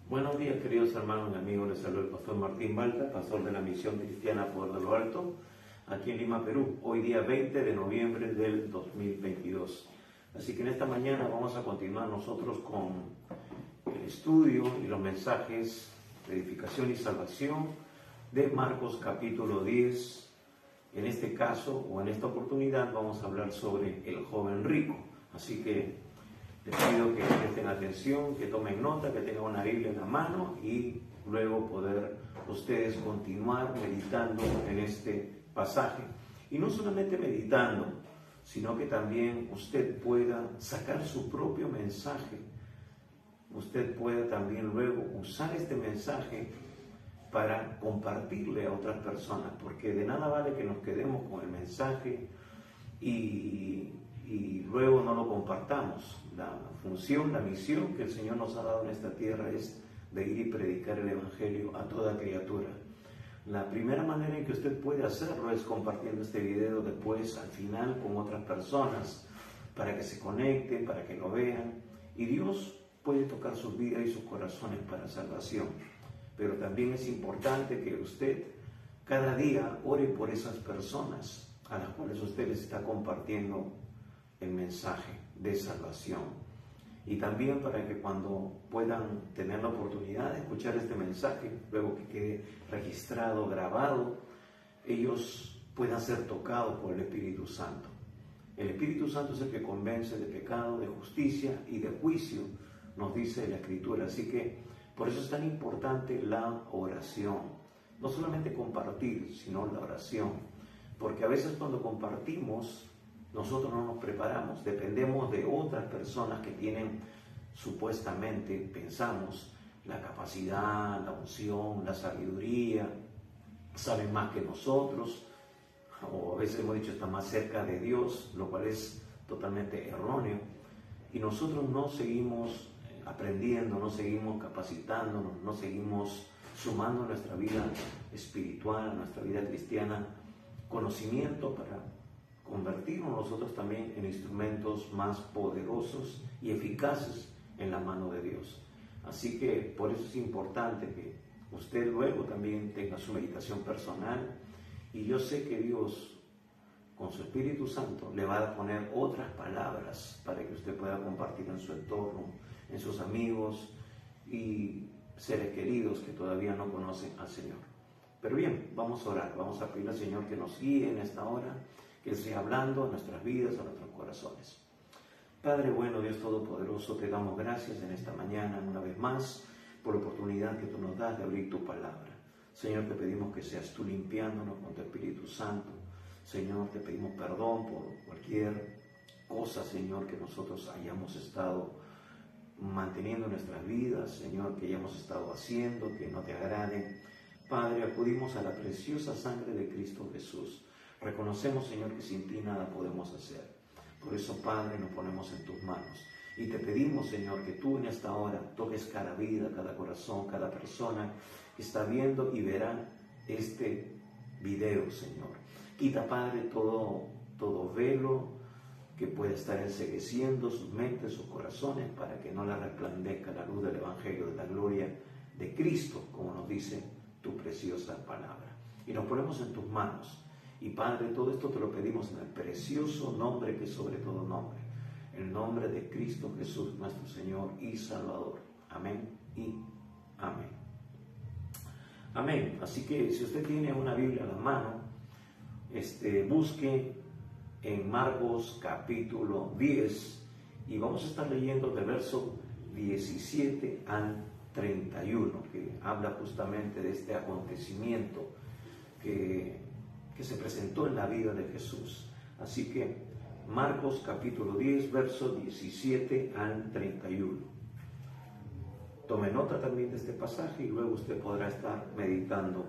Buenos días, queridos hermanos y amigos. Les saluda el pastor Martín Balta, pastor de la Misión Cristiana Poder de lo Alto, aquí en Lima, Perú, hoy día 20 de noviembre del 2022. Así que en esta mañana vamos a continuar nosotros con el estudio y los mensajes de edificación y salvación de Marcos capítulo 10. En este caso, o en esta oportunidad, vamos a hablar sobre el joven rico. Así que les pido que presten atención, que tomen nota, que tengan una Biblia en la mano y luego poder ustedes continuar meditando en este pasaje. Y no solamente meditando, sino que también usted pueda sacar su propio mensaje. Usted pueda también luego usar este mensaje para compartirle a otras personas, porque de nada vale que nos quedemos con el mensaje y luego no lo compartamos. La función, la misión que el Señor nos ha dado en esta tierra es de ir y predicar el Evangelio a toda criatura. La primera manera en que usted puede hacerlo es compartiendo este video después, al final, con otras personas, para que se conecten, para que lo vean. Y Dios puede tocar sus vidas y sus corazones para salvación. Pero también es importante que usted cada día ore por esas personas a las cuales usted les está compartiendo el mensaje de salvación. Y también para que cuando puedan tener la oportunidad de escuchar este mensaje, luego que quede registrado, grabado, ellos puedan ser tocados por el Espíritu Santo. El Espíritu Santo es el que convence de pecado, de justicia y de juicio, nos dice la Escritura. Así que por eso es tan importante la oración. No solamente compartir, sino la oración. Porque a veces cuando compartimos, nosotros no nos preparamos, dependemos de otras personas que tienen supuestamente, pensamos, la capacidad, la unción, la sabiduría, saben más que nosotros, o a veces hemos dicho están más cerca de Dios, lo cual es totalmente erróneo, y nosotros no seguimos aprendiendo, no seguimos capacitándonos, no seguimos sumando a nuestra vida espiritual, a nuestra vida cristiana, conocimiento para convertirnos nosotros también en instrumentos más poderosos y eficaces en la mano de Dios. Así que por eso es importante que usted luego también tenga su meditación personal, y yo sé que Dios con su Espíritu Santo le va a poner otras palabras para que usted pueda compartir en su entorno, en sus amigos y seres queridos que todavía no conocen al Señor. Pero bien, vamos a orar, vamos a pedir al Señor que nos guíe en esta hora, que Él sea hablando a nuestras vidas, a nuestros corazones. Padre bueno, Dios Todopoderoso, te damos gracias en esta mañana una vez más por la oportunidad que tú nos das de abrir tu palabra. Señor, te pedimos que seas tú limpiándonos con tu Espíritu Santo. Señor, te pedimos perdón por cualquier cosa, Señor, que nosotros hayamos estado manteniendo en nuestras vidas, Señor, que hayamos estado haciendo, que no te agrade. Padre, acudimos a la preciosa sangre de Cristo Jesús. Reconocemos, Señor, que sin ti nada podemos hacer. Por eso, Padre, nos ponemos en tus manos. Y te pedimos, Señor, que tú en esta hora toques cada vida, cada corazón, cada persona que está viendo y verá este video, Señor. Quita, Padre, todo velo que pueda estar encegueciendo sus mentes, sus corazones, para que no la resplandezca la luz del Evangelio, de la gloria de Cristo, como nos dice tu preciosa palabra. Y nos ponemos en tus manos. Y Padre, todo esto te lo pedimos en el precioso nombre que es sobre todo nombre, el nombre de Cristo Jesús, nuestro Señor y Salvador. Amén y amén. Amén. Así que si usted tiene una Biblia a la mano, busque en Marcos capítulo 10 y vamos a estar leyendo del verso 17 al 31, que habla justamente de este acontecimiento que se presentó en la vida de Jesús. Así que Marcos capítulo 10, verso 17 al 31. Tome nota también de este pasaje y luego usted podrá estar meditando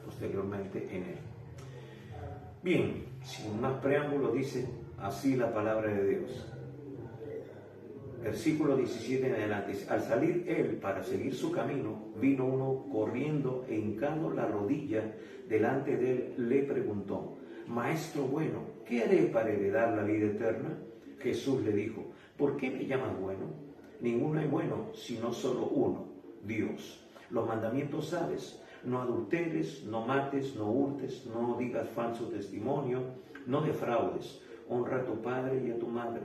posteriormente en él. Bien, sin más preámbulo, dice así la palabra de Dios. Versículo 17 en adelante. Al salir él para seguir su camino, vino uno corriendo e hincando la rodilla delante de él, le preguntó: Maestro bueno, ¿qué haré para heredar la vida eterna? Jesús le dijo: ¿por qué me llamas bueno? Ninguno es bueno, sino solo uno, Dios. Los mandamientos sabes: no adulteres, no mates, no hurtes, no digas falso testimonio, no defraudes, honra a tu padre y a tu madre.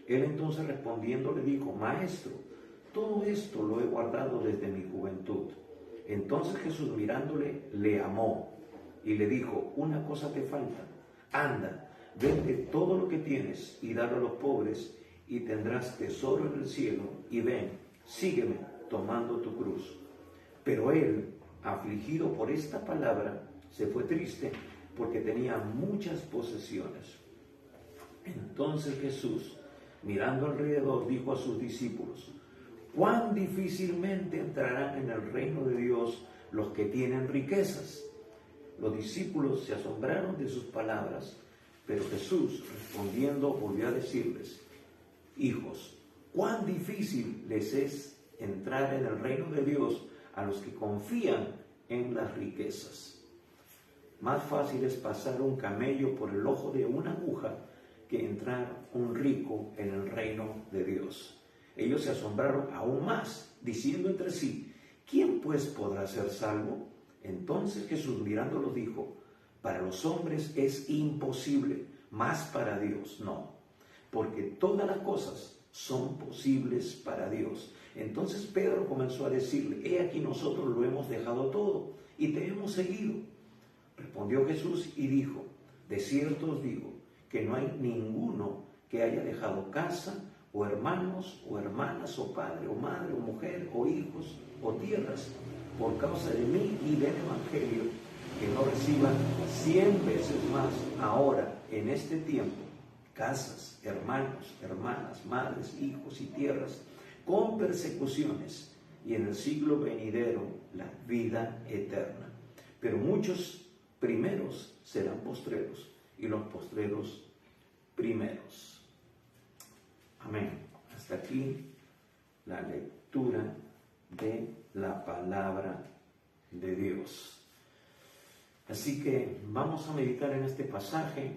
Él entonces respondiendo le dijo: Maestro, todo esto lo he guardado desde mi juventud. Entonces Jesús mirándole le amó y le dijo: una cosa te falta, anda, vende todo lo que tienes y dalo a los pobres y tendrás tesoro en el cielo, y ven, sígueme tomando tu cruz. Pero él, afligido por esta palabra, se fue triste porque tenía muchas posesiones. Entonces Jesús, mirando alrededor, dijo a sus discípulos: cuán difícilmente entrarán en el reino de Dios los que tienen riquezas. Los discípulos se asombraron de sus palabras, pero Jesús, respondiendo, volvió a decirles: hijos, cuán difícil les es entrar en el reino de Dios a los que confían en las riquezas. Más fácil es pasar un camello por el ojo de una aguja que entrar un rico en el reino de Dios. Ellos se asombraron aún más, diciendo entre sí: ¿quién pues podrá ser salvo? Entonces Jesús mirándolos dijo: para los hombres es imposible, mas para Dios no, porque todas las cosas son posibles para Dios. Entonces Pedro comenzó a decirle: he aquí nosotros lo hemos dejado todo y te hemos seguido. Respondió Jesús y dijo: de cierto os digo que no hay ninguno que haya dejado casa, o hermanos, o hermanas, o padre, o madre, o mujer, o hijos, o tierras, por causa de mí y del Evangelio, que no reciban 100 veces más ahora, en este tiempo, casas, hermanos, hermanas, madres, hijos y tierras, con persecuciones, y en el siglo venidero la vida eterna. Pero muchos primeros serán postreros, y los postreros primeros. Amén. Hasta aquí la lectura de la palabra de Dios. Así que vamos a meditar en este pasaje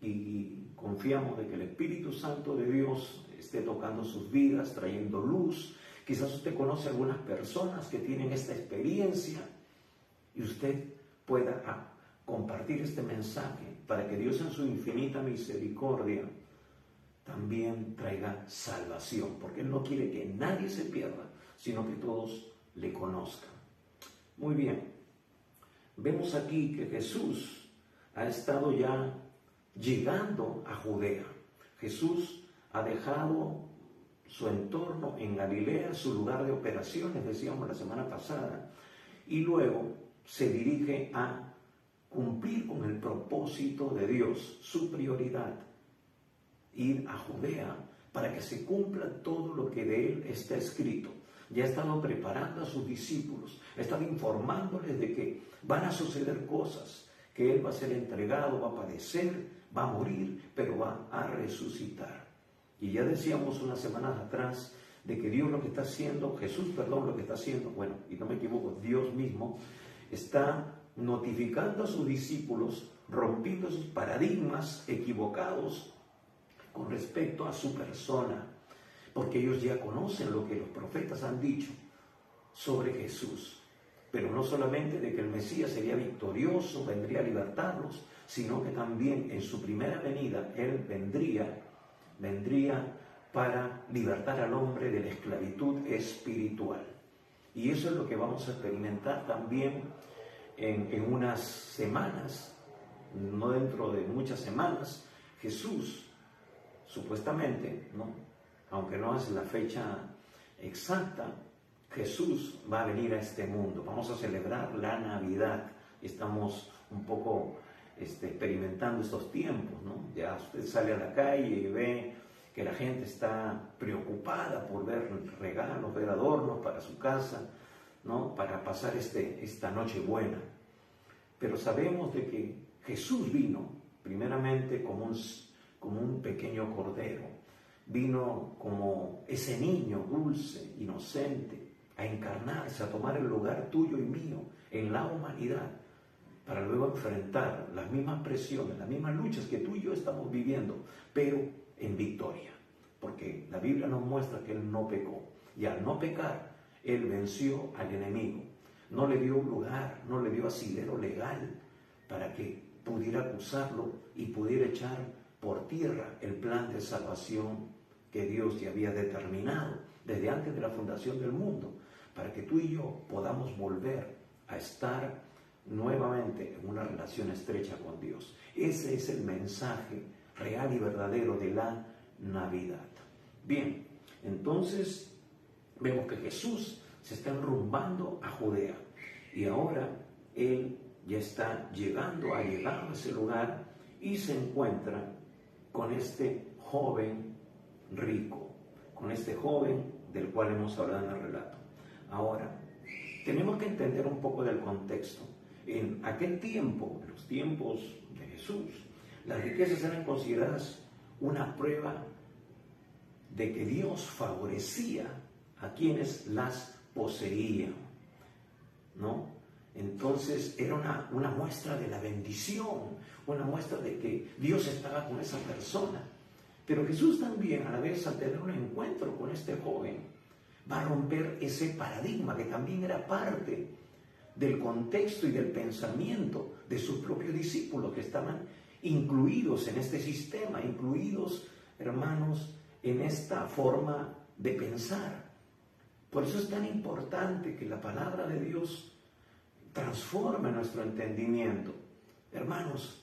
y confiamos de que el Espíritu Santo de Dios esté tocando sus vidas, trayendo luz. Quizás usted conoce a algunas personas que tienen esta experiencia y usted pueda compartir este mensaje para que Dios en su infinita misericordia también traiga salvación, porque Él no quiere que nadie se pierda, sino que todos le conozcan. Muy bien, vemos aquí que Jesús ha estado ya llegando a Judea. Jesús ha dejado su entorno en Galilea, su lugar de operaciones, decíamos la semana pasada, y luego se dirige a cumplir con el propósito de Dios, su prioridad: ir a Judea para que se cumpla todo lo que de Él está escrito. Ya ha estado preparando a sus discípulos, ha estado informándoles de que van a suceder cosas, que Él va a ser entregado, va a padecer, va a morir, pero va a resucitar. Y ya decíamos unas semanas atrás de que Dios lo que está haciendo, lo que está haciendo, bueno, y no me equivoco, Dios mismo está notificando a sus discípulos, rompiendo sus paradigmas equivocados con respecto a su persona, porque ellos ya conocen lo que los profetas han dicho sobre Jesús, pero no solamente de que el Mesías sería victorioso, vendría a libertarlos, sino que también en su primera venida Él vendría para libertar al hombre de la esclavitud espiritual. Y eso es lo que vamos a experimentar también en unas semanas, no dentro de muchas semanas. Jesús supuestamente, ¿no?, aunque no es la fecha exacta, Jesús va a venir a este mundo. Vamos a celebrar la Navidad. Estamos un poco experimentando estos tiempos, ¿no? Ya usted sale a la calle y ve que la gente está preocupada por ver regalos, ver adornos para su casa, ¿no?, para pasar esta noche buena. Pero sabemos de que Jesús vino primeramente como un pequeño cordero, vino como ese niño dulce, inocente, a encarnarse, a tomar el lugar tuyo y mío en la humanidad, para luego enfrentar las mismas presiones, las mismas luchas que tú y yo estamos viviendo, pero en victoria, porque la Biblia nos muestra que Él no pecó, y al no pecar, Él venció al enemigo. No le dio lugar, no le dio asidero legal para que pudiera acusarlo y pudiera echar por tierra el plan de salvación que Dios ya había determinado desde antes de la fundación del mundo, para que tú y yo podamos volver a estar nuevamente en una relación estrecha con Dios. Ese es el mensaje real y verdadero de la Navidad. Bien, entonces vemos que Jesús se está enrumbando a Judea y ahora Él ya está llegado a ese lugar y se encuentra con este joven rico, con este joven del cual hemos hablado en el relato. Ahora, tenemos que entender un poco del contexto. En aquel tiempo, en los tiempos de Jesús, las riquezas eran consideradas una prueba de que Dios favorecía a quienes las poseían, ¿no? Entonces era una muestra de la bendición, una muestra de que Dios estaba con esa persona. Pero Jesús también, a la vez, al tener un encuentro con este joven, va a romper ese paradigma que también era parte del contexto y del pensamiento de sus propios discípulos, que estaban incluidos en este sistema, incluidos, hermanos, en esta forma de pensar. Por eso es tan importante que la palabra de Dios transforme nuestro entendimiento. Hermanos,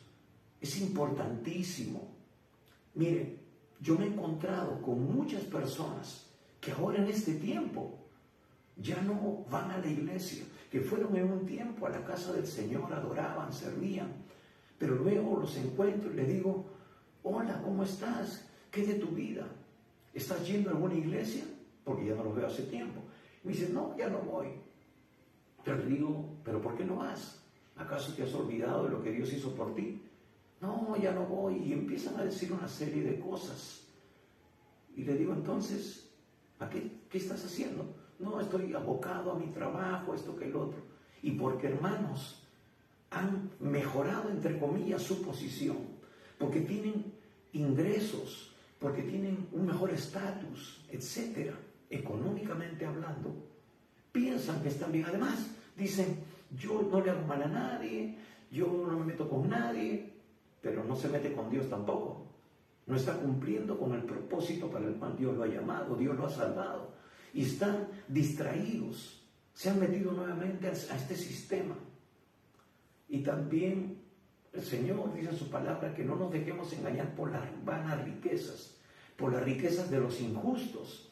es importantísimo. Miren, yo me he encontrado con muchas personas que ahora en este tiempo ya no van a la iglesia, que fueron en un tiempo a la casa del Señor, adoraban, servían, pero luego los encuentro y les digo: hola, ¿cómo estás? ¿Qué de tu vida? ¿Estás yendo a alguna iglesia? Porque ya no los veo hace tiempo. Y me dicen: no, ya no voy. Pero le digo: ¿pero por qué no vas? ¿Acaso te has olvidado de lo que Dios hizo por ti? No, ya no voy. Y empiezan a decir una serie de cosas. Y le digo: entonces, ¿qué estás haciendo? No, estoy abocado a mi trabajo, esto que el otro. Y porque, hermanos, han mejorado, entre comillas, su posición, porque tienen ingresos, porque tienen un mejor estatus, etcétera, económicamente hablando, piensan que están bien. Además, dicen: yo no le hago mal a nadie, yo no me meto con nadie, pero no se mete con Dios tampoco. No está cumpliendo con el propósito para el cual Dios lo ha llamado, Dios lo ha salvado. Y están distraídos, se han metido nuevamente a este sistema. Y también el Señor dice en su palabra que no nos dejemos engañar por las vanas riquezas, por las riquezas de los injustos.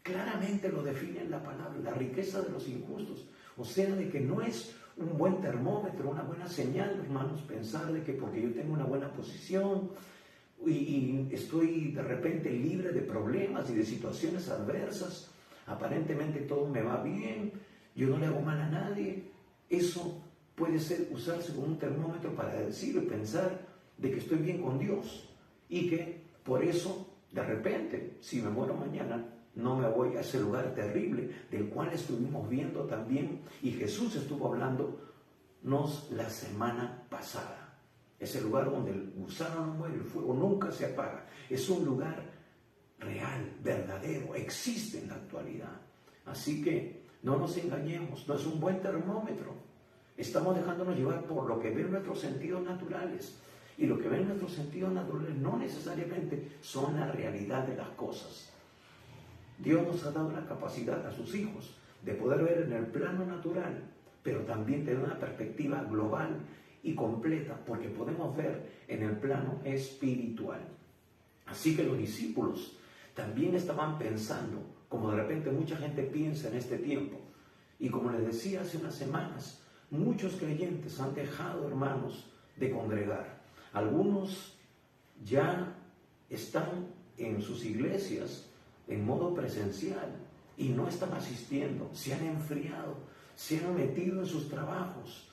Claramente lo define en la palabra, la riqueza de los injustos. O sea, de que no es un buen termómetro, una buena señal, hermanos, pensar de que porque yo tengo una buena posición y estoy de repente libre de problemas y de situaciones adversas, aparentemente todo me va bien, yo no le hago mal a nadie, eso puede usarse como un termómetro para decir y pensar de que estoy bien con Dios y que por eso, de repente, si me muero mañana, no me voy a ese lugar terrible del cual estuvimos viendo también y Jesús estuvo hablándonos la semana pasada. Ese lugar donde el gusano no muere, el fuego nunca se apaga. Es un lugar real, verdadero, existe en la actualidad. Así que no nos engañemos, no es un buen termómetro. Estamos dejándonos llevar por lo que ven nuestros sentidos naturales. Y lo que ven nuestros sentidos naturales no necesariamente son la realidad de las cosas. Dios nos ha dado la capacidad a sus hijos de poder ver en el plano natural, pero también tener una perspectiva global y completa, porque podemos ver en el plano espiritual. Así que los discípulos también estaban pensando, como de repente mucha gente piensa en este tiempo. Y como les decía hace unas semanas, muchos creyentes han dejado, hermanos, de congregar. Algunos ya están en sus iglesias en modo presencial y no están asistiendo, se han enfriado, se han metido en sus trabajos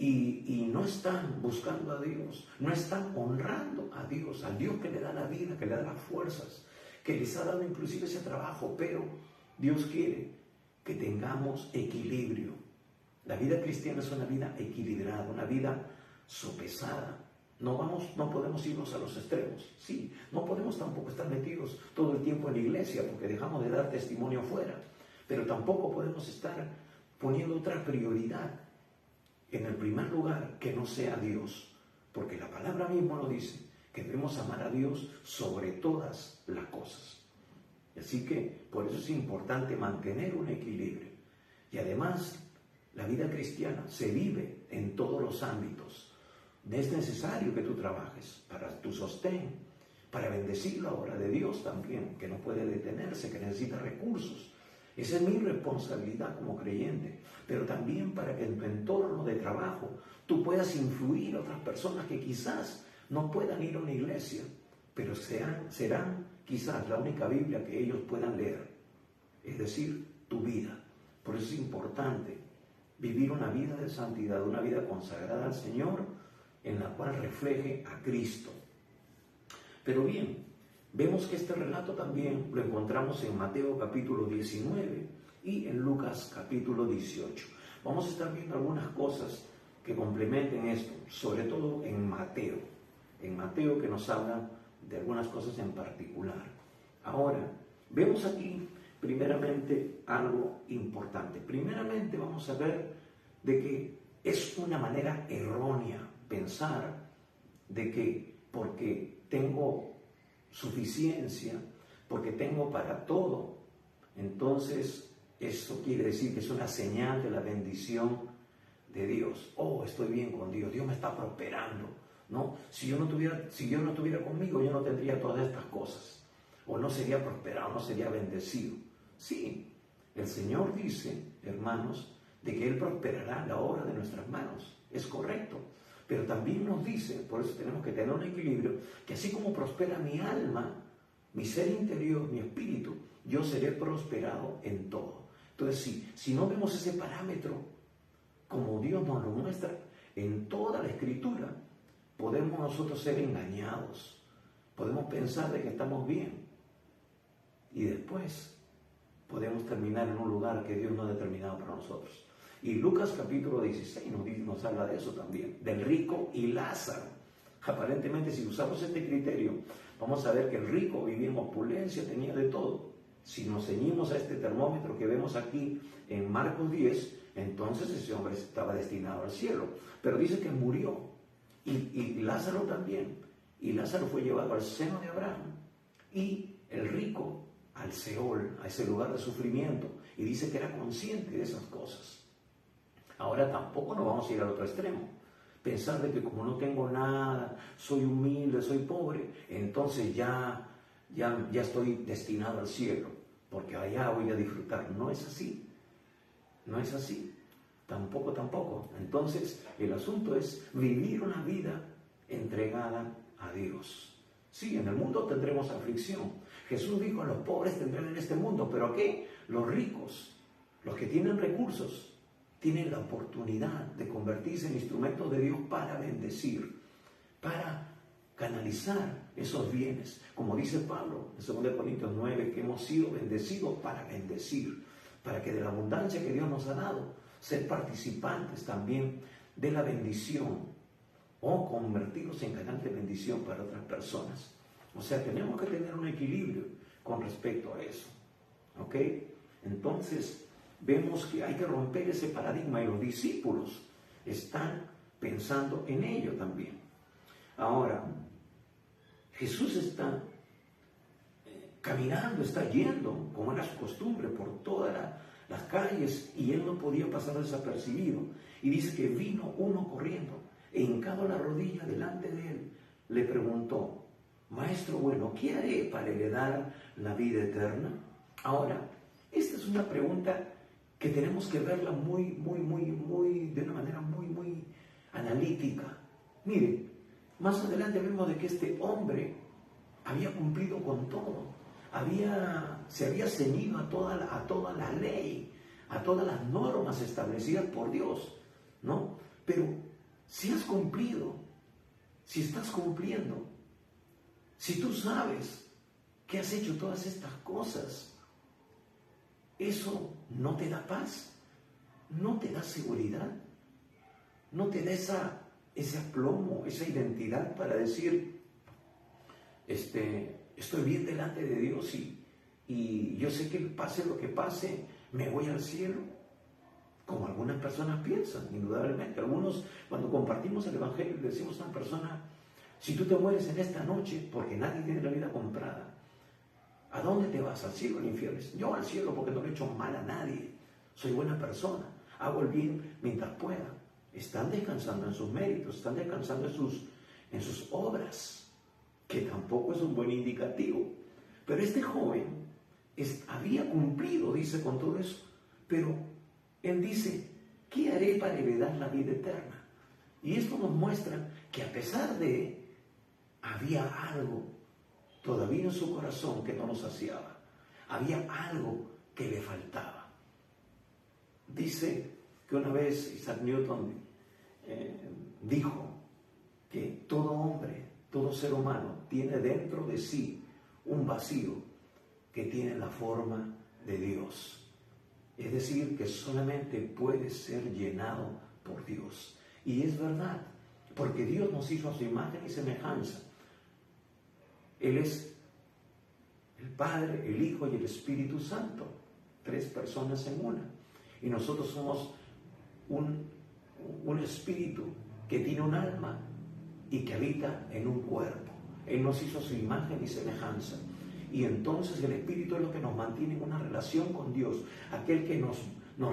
y no están buscando a Dios, no están honrando a Dios, al Dios que le da la vida, que le da las fuerzas, que les ha dado inclusive ese trabajo. Pero Dios quiere que tengamos equilibrio. La vida cristiana es una vida equilibrada, una vida sopesada, No podemos irnos a los extremos. Sí, no podemos tampoco estar metidos todo el tiempo en la iglesia porque dejamos de dar testimonio afuera. Pero tampoco podemos estar poniendo otra prioridad en el primer lugar que no sea Dios. Porque la palabra misma lo dice, que debemos amar a Dios sobre todas las cosas. Así que por eso es importante mantener un equilibrio. Y además, la vida cristiana se vive en todos los ámbitos. Es necesario que tú trabajes para tu sostén, para bendecir la obra de Dios también, que no puede detenerse, que necesita recursos. Esa es mi responsabilidad como creyente, pero también para que en tu entorno de trabajo tú puedas influir a otras personas que quizás no puedan ir a una iglesia, pero serán quizás la única Biblia que ellos puedan leer, es decir, tu vida. Por eso es importante vivir una vida de santidad, una vida consagrada al Señor, en la cual refleje a Cristo. Pero bien, vemos que este relato también lo encontramos en Mateo capítulo 19 y en Lucas capítulo 18. Vamos a estar viendo algunas cosas que complementen esto, sobre todo en Mateo que nos habla de algunas cosas en particular. Ahora, vemos aquí primeramente algo importante. Primeramente vamos a ver de que es una manera errónea pensar de que porque tengo suficiencia, porque tengo para todo, entonces eso quiere decir que es una señal de la bendición de Dios. Oh, estoy bien con Dios, Dios me está prosperando, ¿no? Si Dios no estuviera conmigo, yo no tendría todas estas cosas, o no sería prosperado, no sería bendecido. Sí, el Señor dice, hermanos, de que Él prosperará la obra de nuestras manos, es correcto. Pero también nos dice, por eso tenemos que tener un equilibrio, que así como prospera mi alma, mi ser interior, mi espíritu, yo seré prosperado en todo. Entonces, si no vemos ese parámetro, como Dios nos lo muestra en toda la Escritura, podemos nosotros ser engañados. Podemos pensar de que estamos bien. Y después podemos terminar en un lugar que Dios no ha determinado para nosotros. Y Lucas capítulo 16 nos habla de eso también, del rico y Lázaro. Aparentemente, si usamos este criterio, vamos a ver que el rico vivía en opulencia, tenía de todo. Si nos ceñimos a este termómetro que vemos aquí en Marcos 10, entonces ese hombre estaba destinado al cielo. Pero dice que murió, y Lázaro también. Y Lázaro fue llevado al seno de Abraham, y el rico al Seol, a ese lugar de sufrimiento. Y dice que era consciente de esas cosas. Ahora tampoco nos vamos a ir al otro extremo. Pensar de que como no tengo nada, soy humilde, soy pobre, entonces ya estoy destinado al cielo, porque allá voy a disfrutar. No es así. No es así. Tampoco. Entonces el asunto es vivir una vida entregada a Dios. Sí, en el mundo tendremos aflicción. Jesús dijo, a los pobres tendrán en este mundo, pero ¿a qué? Los ricos, los que tienen recursos, tienen la oportunidad de convertirse en instrumentos de Dios para bendecir, para canalizar esos bienes. Como dice Pablo en 2 Corintios 9, que hemos sido bendecidos para bendecir, para que de la abundancia que Dios nos ha dado, ser participantes también de la bendición o convertirnos en canal de bendición para otras personas. O sea, tenemos que tener un equilibrio con respecto a eso. ¿Ok? Entonces, vemos que hay que romper ese paradigma y los discípulos están pensando en ello también. Ahora, Jesús está caminando, está yendo, como era su costumbre, por todas las calles, y él no podía pasar desapercibido. Y dice que vino uno corriendo, e hincado la rodilla delante de él, le preguntó: Maestro bueno, ¿qué haré para heredar la vida eterna? Ahora, esta es una pregunta que tenemos que verla de una manera muy analítica. Mire, más adelante vemos de que este hombre había cumplido con todo, se había ceñido a toda la ley, a todas las normas establecidas por Dios, ¿no? Pero si has cumplido, si estás cumpliendo, si tú sabes que has hecho todas estas cosas, ¿eso no te da paz? ¿No te da seguridad? ¿No te da ese aplomo, esa identidad para decir, estoy bien delante de Dios y yo sé que pase lo que pase, me voy al cielo, como algunas personas piensan, indudablemente. Algunos, cuando compartimos el Evangelio, le decimos a una persona, si tú te mueres en esta noche, porque nadie tiene la vida comprada, ¿a dónde te vas? ¿Al cielo o al infierno? Yo al cielo porque no le he hecho mal a nadie, soy buena persona, hago el bien mientras pueda. Están descansando en sus méritos, están descansando en sus obras, que tampoco es un buen indicativo. Pero este joven había cumplido, dice, con todo eso, pero él dice, ¿qué haré para heredar la vida eterna? Y esto nos muestra que a pesar de, había algo todavía en su corazón que no lo saciaba, había algo que le faltaba. Dice que una vez Isaac Newton dijo que todo hombre, todo ser humano tiene dentro de sí un vacío que tiene la forma de Dios. Es decir, que solamente puede ser llenado por Dios. Y es verdad, porque Dios nos hizo a su imagen y semejanza. Él es el Padre, el Hijo y el Espíritu Santo, 3 personas en una. Y nosotros somos un espíritu que tiene un alma y que habita en un cuerpo. Él nos hizo a su imagen y semejanza. Y entonces el Espíritu es lo que nos mantiene en una relación con Dios, aquel que nos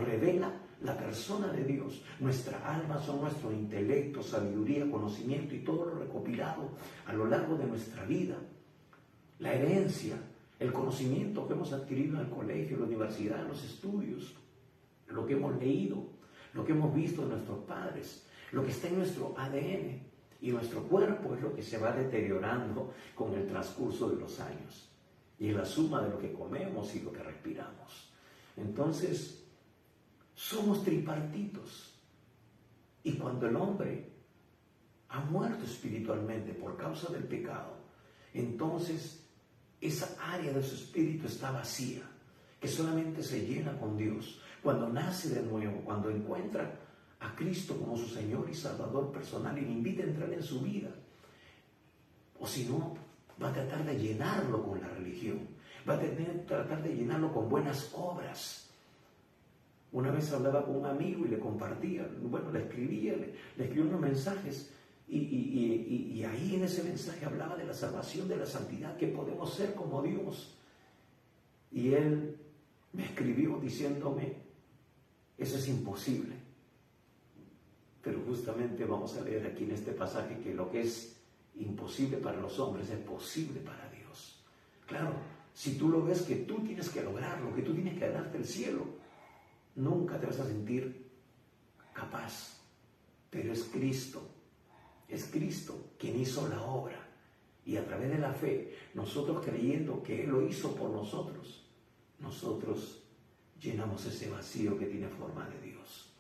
revela la persona de Dios. Nuestra alma son nuestro intelecto, sabiduría, conocimiento y todo lo recopilado a lo largo de nuestra vida. La herencia, el conocimiento que hemos adquirido en el colegio, en la universidad, en los estudios, lo que hemos leído, lo que hemos visto de nuestros padres, lo que está en nuestro ADN. Y nuestro cuerpo es lo que se va deteriorando con el transcurso de los años. Y es la suma de lo que comemos y lo que respiramos. Entonces, somos tripartitos. Y cuando el hombre ha muerto espiritualmente por causa del pecado, entonces esa área de su espíritu está vacía, que solamente se llena con Dios. Cuando nace de nuevo, cuando encuentra a Cristo como su Señor y Salvador personal y le invita a entrar en su vida, o si no, va a tratar de llenarlo con la religión, va a tratar de llenarlo con buenas obras. Una vez hablaba con un amigo y le compartía, le escribía unos mensajes y ahí en ese mensaje hablaba de la salvación, de la santidad, que podemos ser como Dios. Y él me escribió diciéndome, eso es imposible. Pero justamente vamos a leer aquí en este pasaje que lo que es imposible para los hombres es posible para Dios. Claro, si tú lo ves que tú tienes que lograrlo, que tú tienes que ganarte el cielo, nunca te vas a sentir capaz. Pero es Cristo quien hizo la obra. Y a través de la fe, nosotros creyendo que Él lo hizo por nosotros, nosotros llenamos ese vacío que tiene forma de Dios.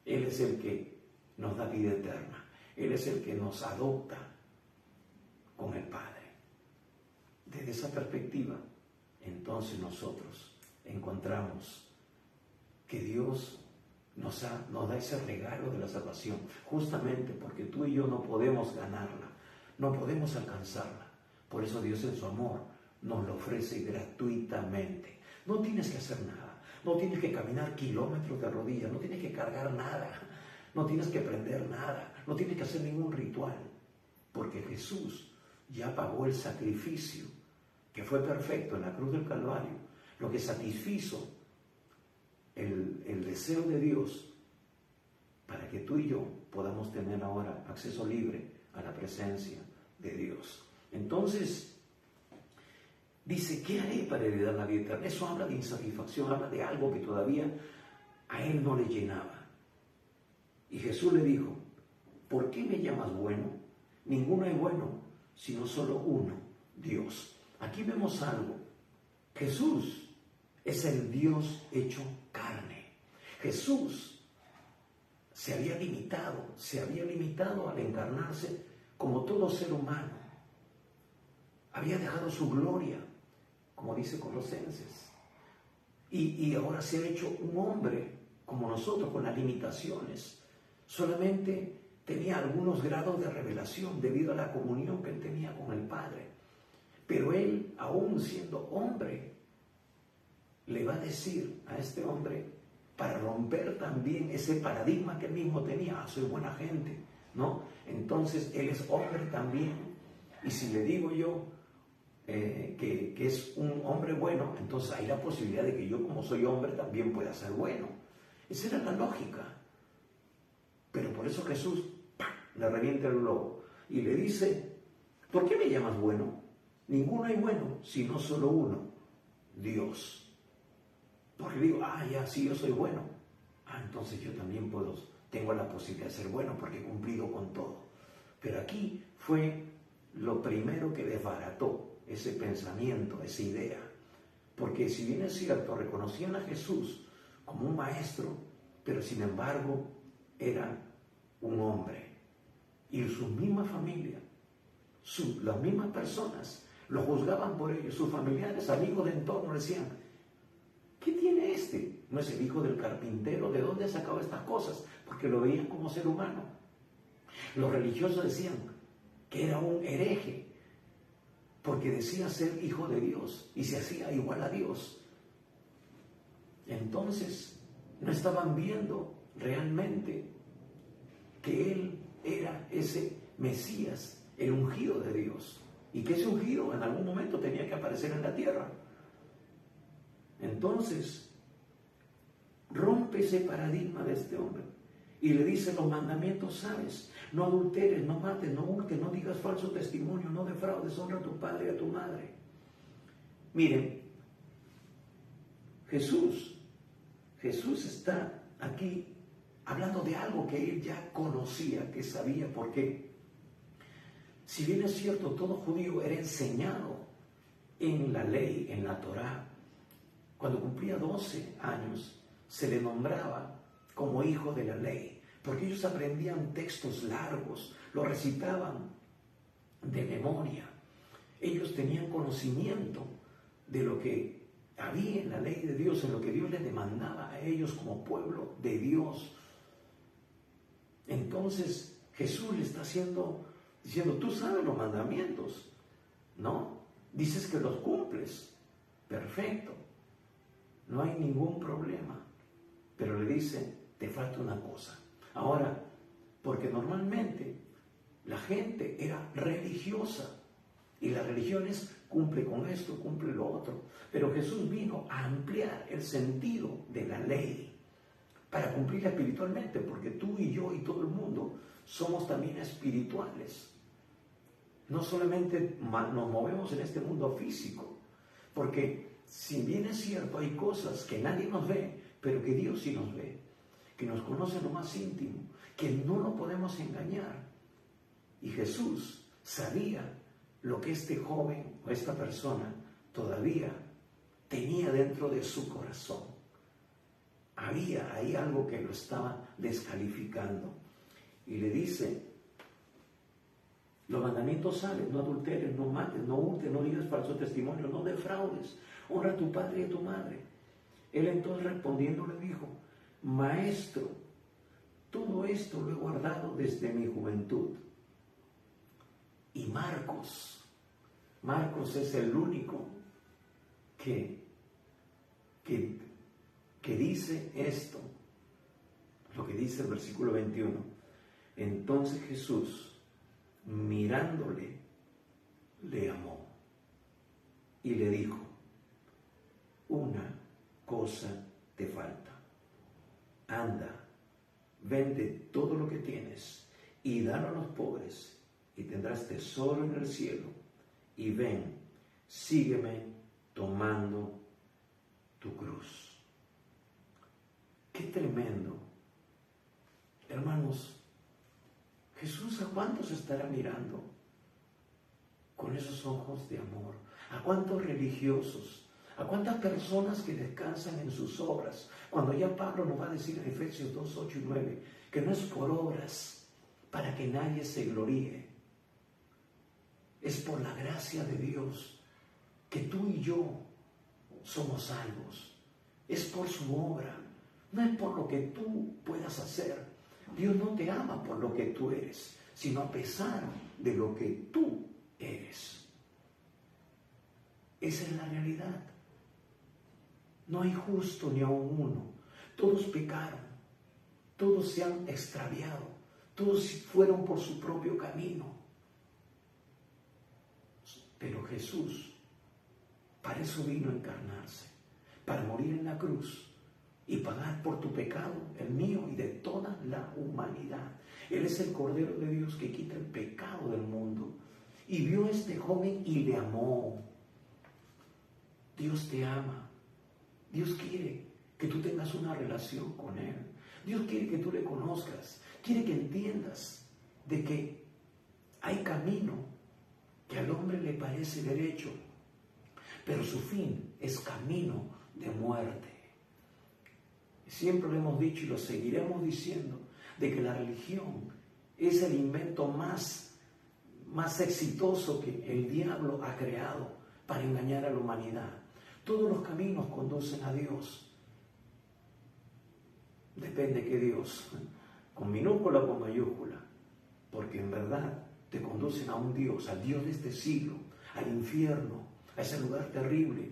Él es el que nos da vida eterna. Él es el que nos adopta con el Padre. Desde esa perspectiva, entonces nosotros encontramos que Dios nos da ese regalo de la salvación, justamente porque tú y yo no podemos ganarla, no podemos alcanzarla. Por eso Dios en su amor nos lo ofrece gratuitamente. No tienes que hacer nada, no tienes que caminar kilómetros de rodillas, no tienes que cargar nada, no tienes que aprender nada, no tienes que hacer ningún ritual, porque Jesús ya pagó el sacrificio que fue perfecto en la cruz del Calvario, lo que satisfizo el deseo de Dios para que tú y yo podamos tener ahora acceso libre a la presencia de Dios. Entonces, dice, ¿qué haré para heredar la vida eterna? Eso habla de insatisfacción, habla de algo que todavía a él no le llenaba. Y Jesús le dijo, ¿por qué me llamas bueno? Ninguno es bueno, sino solo uno, Dios. Aquí vemos algo. Jesús es el Dios hecho carne. Jesús se había limitado al encarnarse como todo ser humano. Había dejado su gloria, como dice Colosenses. Y ahora se ha hecho un hombre como nosotros, con las limitaciones. Solamente tenía algunos grados de revelación debido a la comunión que él tenía con el Padre. Pero él, aún siendo hombre, le va a decir a este hombre, para romper también ese paradigma que él mismo tenía, soy buena gente, ¿no? Entonces él es hombre también, y si le digo yo que es un hombre bueno, entonces hay la posibilidad de que yo, como soy hombre, también pueda ser bueno. Esa era la lógica. Pero por eso Jesús le revienta el globo y le dice, ¿por qué me llamas bueno? Ninguno hay bueno, sino solo uno, Dios. Porque digo, ya, sí, yo soy bueno. Entonces yo también tengo la posibilidad de ser bueno porque he cumplido con todo. Pero aquí fue lo primero que desbarató ese pensamiento, esa idea. Porque si bien es cierto, reconocían a Jesús como un maestro, pero sin embargo era un hombre. Y su misma familia, las mismas personas, lo juzgaban por ello. Sus familiares, amigos de entorno decían, ¿qué tiene este? ¿No es el hijo del carpintero? ¿De dónde ha sacado estas cosas? Porque lo veían como ser humano. Los religiosos decían que era un hereje, porque decía ser hijo de Dios y se hacía igual a Dios. Entonces, no estaban viendo realmente que él era ese Mesías, el ungido de Dios, y que ese ungido en algún momento tenía que aparecer en la tierra. Entonces, rompe ese paradigma de este hombre y le dice los mandamientos, ¿sabes? No adulteres, no mates, no hurtes, no digas falso testimonio, no defraudes, honra a tu padre y a tu madre. Miren, Jesús está aquí hablando de algo que él ya conocía, que sabía, porque si bien es cierto, todo judío era enseñado en la ley, en la Torá, cuando cumplía 12 años, se le nombraba como hijo de la ley, porque ellos aprendían textos largos, lo recitaban de memoria. Ellos tenían conocimiento de lo que había en la ley de Dios, en lo que Dios les demandaba a ellos como pueblo de Dios. Entonces Jesús le está diciendo, tú sabes los mandamientos, ¿no? Dices que los cumples, perfecto, no hay ningún problema. Pero le dice, te falta una cosa. Ahora, porque normalmente la gente era religiosa y las religiones cumple con esto, cumple lo otro. Pero Jesús vino a ampliar el sentido de la ley para cumplirla espiritualmente, porque tú y yo y todo el mundo somos también espirituales. No solamente nos movemos en este mundo físico, porque si bien es cierto, hay cosas que nadie nos ve, pero que Dios sí nos ve, que nos conoce lo más íntimo, que no lo podemos engañar. Y Jesús sabía lo que este joven o esta persona todavía tenía dentro de su corazón. Había ahí algo que lo estaba descalificando. Y le dice, los mandamientos salen, no adulteres, no mates, no hurtes, no digas falso testimonio, no defraudes, honra a tu padre y a tu madre. Él entonces respondiendo le dijo, Maestro, todo esto lo he guardado desde mi juventud. Y Marcos es el único que dice esto, lo que dice el versículo 21. Entonces Jesús, mirándole, le amó y le dijo, una cosa te falta. Anda, vende todo lo que tienes y dalo a los pobres y tendrás tesoro en el cielo. Y ven, sígueme tomando tu cruz. Qué tremendo. Hermanos, Jesús, ¿a cuántos estará mirando con esos ojos de amor? ¿A cuántos religiosos? ¿A cuántas personas que descansan en sus obras? Cuando ya Pablo nos va a decir en Efesios 2, 8 y 9, que no es por obras para que nadie se gloríe. Es por la gracia de Dios que tú y yo somos salvos. Es por su obra, no es por lo que tú puedas hacer. Dios no te ama por lo que tú eres, sino a pesar de lo que tú eres. Esa es la realidad. No hay justo ni aun uno. Todos pecaron, todos se han extraviado, todos fueron por su propio camino. Pero Jesús, para eso vino a encarnarse, para morir en la cruz y pagar por tu pecado, el mío y de toda la humanidad. Él es el Cordero de Dios que quita el pecado del mundo. Y vio a este joven y le amó. Dios te ama. Dios quiere que tú tengas una relación con Él. Dios quiere que tú le conozcas. Quiere que entiendas de que hay camino que al hombre le parece derecho, pero su fin es camino de muerte. Siempre lo hemos dicho y lo seguiremos diciendo, de que la religión es el invento más exitoso que el diablo ha creado para engañar a la humanidad. Todos los caminos conducen a Dios. Depende que Dios, con minúscula o con mayúscula, porque en verdad te conducen a un Dios, al Dios de este siglo, al infierno, a ese lugar terrible,